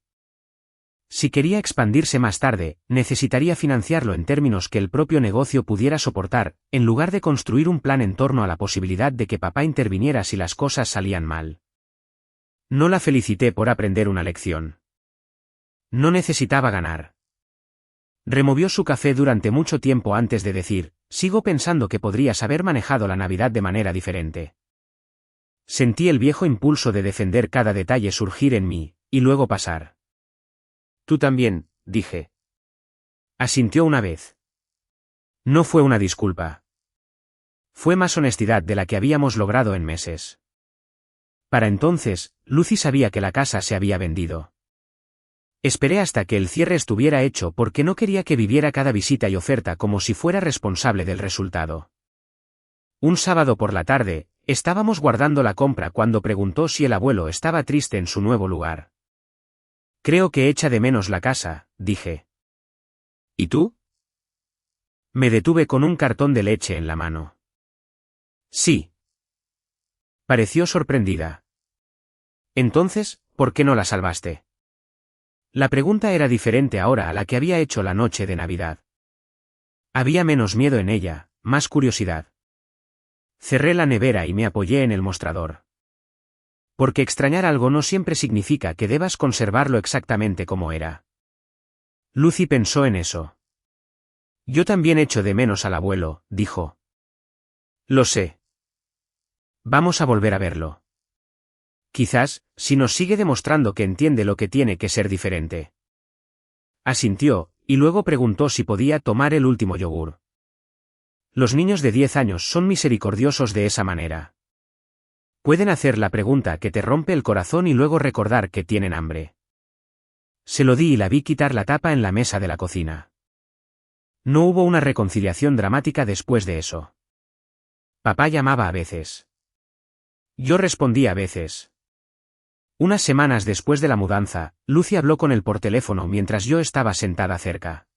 Si quería expandirse más tarde, necesitaría financiarlo en términos que el propio negocio pudiera soportar, en lugar de construir un plan en torno a la posibilidad de que papá interviniera si las cosas salían mal. No la felicité por aprender una lección. No necesitaba ganar. Removió su café durante mucho tiempo antes de decir, sigo pensando que podrías haber manejado la Navidad de manera diferente. Sentí el viejo impulso de defender cada detalle surgir en mí, y luego pasar. Tú también, dije. Asintió una vez. No fue una disculpa. Fue más honestidad de la que habíamos logrado en meses. Para entonces, Lucy sabía que la casa se había vendido. Esperé hasta que el cierre estuviera hecho porque no quería que viviera cada visita y oferta como si fuera responsable del resultado. Un sábado por la tarde, estábamos guardando la compra cuando preguntó si el abuelo estaba triste en su nuevo lugar. Creo que echa de menos la casa, dije. ¿Y tú? Me detuve con un cartón de leche en la mano. Sí. Pareció sorprendida. Entonces, ¿por qué no la salvaste? La pregunta era diferente ahora a la que había hecho la noche de Navidad. Había menos miedo en ella, más curiosidad. Cerré la nevera y me apoyé en el mostrador. Porque extrañar algo no siempre significa que debas conservarlo exactamente como era. Lucy pensó en eso. Yo también echo de menos al abuelo, dijo. Lo sé. Vamos a volver a verlo. Quizás, si nos sigue demostrando que entiende lo que tiene que ser diferente. Asintió, y luego preguntó si podía tomar el último yogur. Los niños de 10 años son misericordiosos de esa manera. Pueden hacer la pregunta que te rompe el corazón y luego recordar que tienen hambre. Se lo di y la vi quitar la tapa en la mesa de la cocina. No hubo una reconciliación dramática después de eso. Papá llamaba a veces. Yo respondí a veces. Unas semanas después de la mudanza, Lucy habló con él por teléfono mientras yo estaba sentada cerca.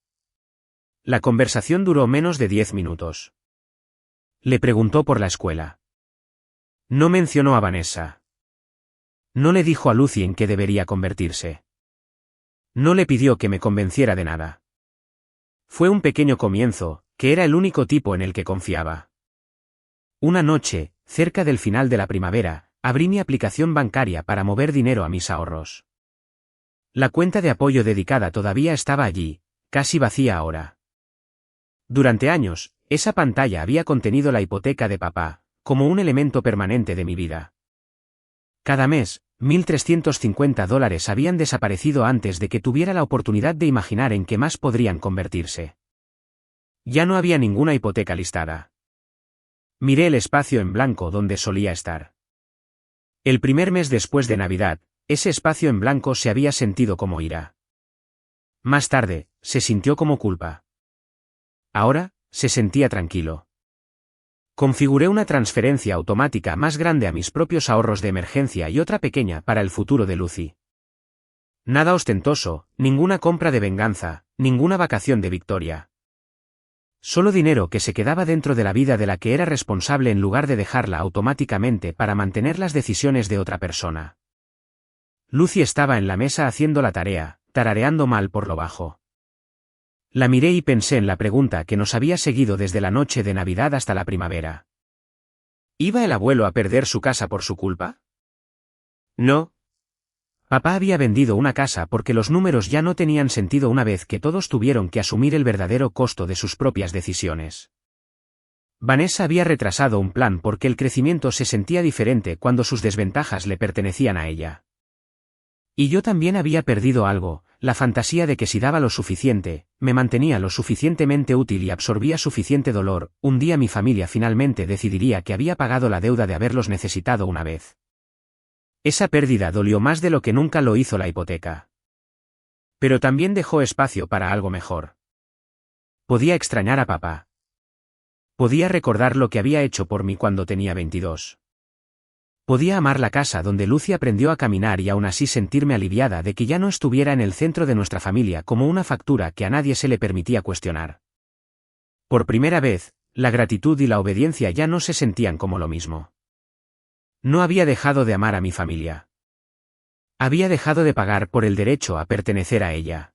La conversación duró menos de 10 minutos. Le preguntó por la escuela. No mencionó a Vanessa. No le dijo a Lucy en qué debería convertirse. No le pidió que me convenciera de nada. Fue un pequeño comienzo, que era el único tipo en el que confiaba. Una noche, cerca del final de la primavera, abrí mi aplicación bancaria para mover dinero a mis ahorros. La cuenta de apoyo dedicada todavía estaba allí, casi vacía ahora. Durante años, esa pantalla había contenido la hipoteca de papá, como un elemento permanente de mi vida. Cada mes, $1.350 habían desaparecido antes de que tuviera la oportunidad de imaginar en qué más podrían convertirse. Ya no había ninguna hipoteca listada. Miré el espacio en blanco donde solía estar. El primer mes después de Navidad, ese espacio en blanco se había sentido como ira. Más tarde, se sintió como culpa. Ahora, se sentía tranquilo. Configuré una transferencia automática más grande a mis propios ahorros de emergencia y otra pequeña para el futuro de Lucy. Nada ostentoso, ninguna compra de venganza, ninguna vacación de victoria. Solo dinero que se quedaba dentro de la vida de la que era responsable en lugar de dejarla automáticamente para mantener las decisiones de otra persona. Lucy estaba en la mesa haciendo la tarea, tarareando mal por lo bajo. La miré y pensé en la pregunta que nos había seguido desde la noche de Navidad hasta la primavera. ¿Iba el abuelo a perder su casa por su culpa? No. Papá había vendido una casa porque los números ya no tenían sentido una vez que todos tuvieron que asumir el verdadero costo de sus propias decisiones. Vanessa había retrasado un plan porque el crecimiento se sentía diferente cuando sus desventajas le pertenecían a ella. Y yo también había perdido algo, la fantasía de que si daba lo suficiente, me mantenía lo suficientemente útil y absorbía suficiente dolor, un día mi familia finalmente decidiría que había pagado la deuda de haberlos necesitado una vez. Esa pérdida dolió más de lo que nunca lo hizo la hipoteca. Pero también dejó espacio para algo mejor. Podía extrañar a papá. Podía recordar lo que había hecho por mí cuando tenía 22. Podía amar la casa donde Lucy aprendió a caminar y aún así sentirme aliviada de que ya no estuviera en el centro de nuestra familia como una factura que a nadie se le permitía cuestionar. Por primera vez, la gratitud y la obediencia ya no se sentían como lo mismo. No había dejado de amar a mi familia. Había dejado de pagar por el derecho a pertenecer a ella.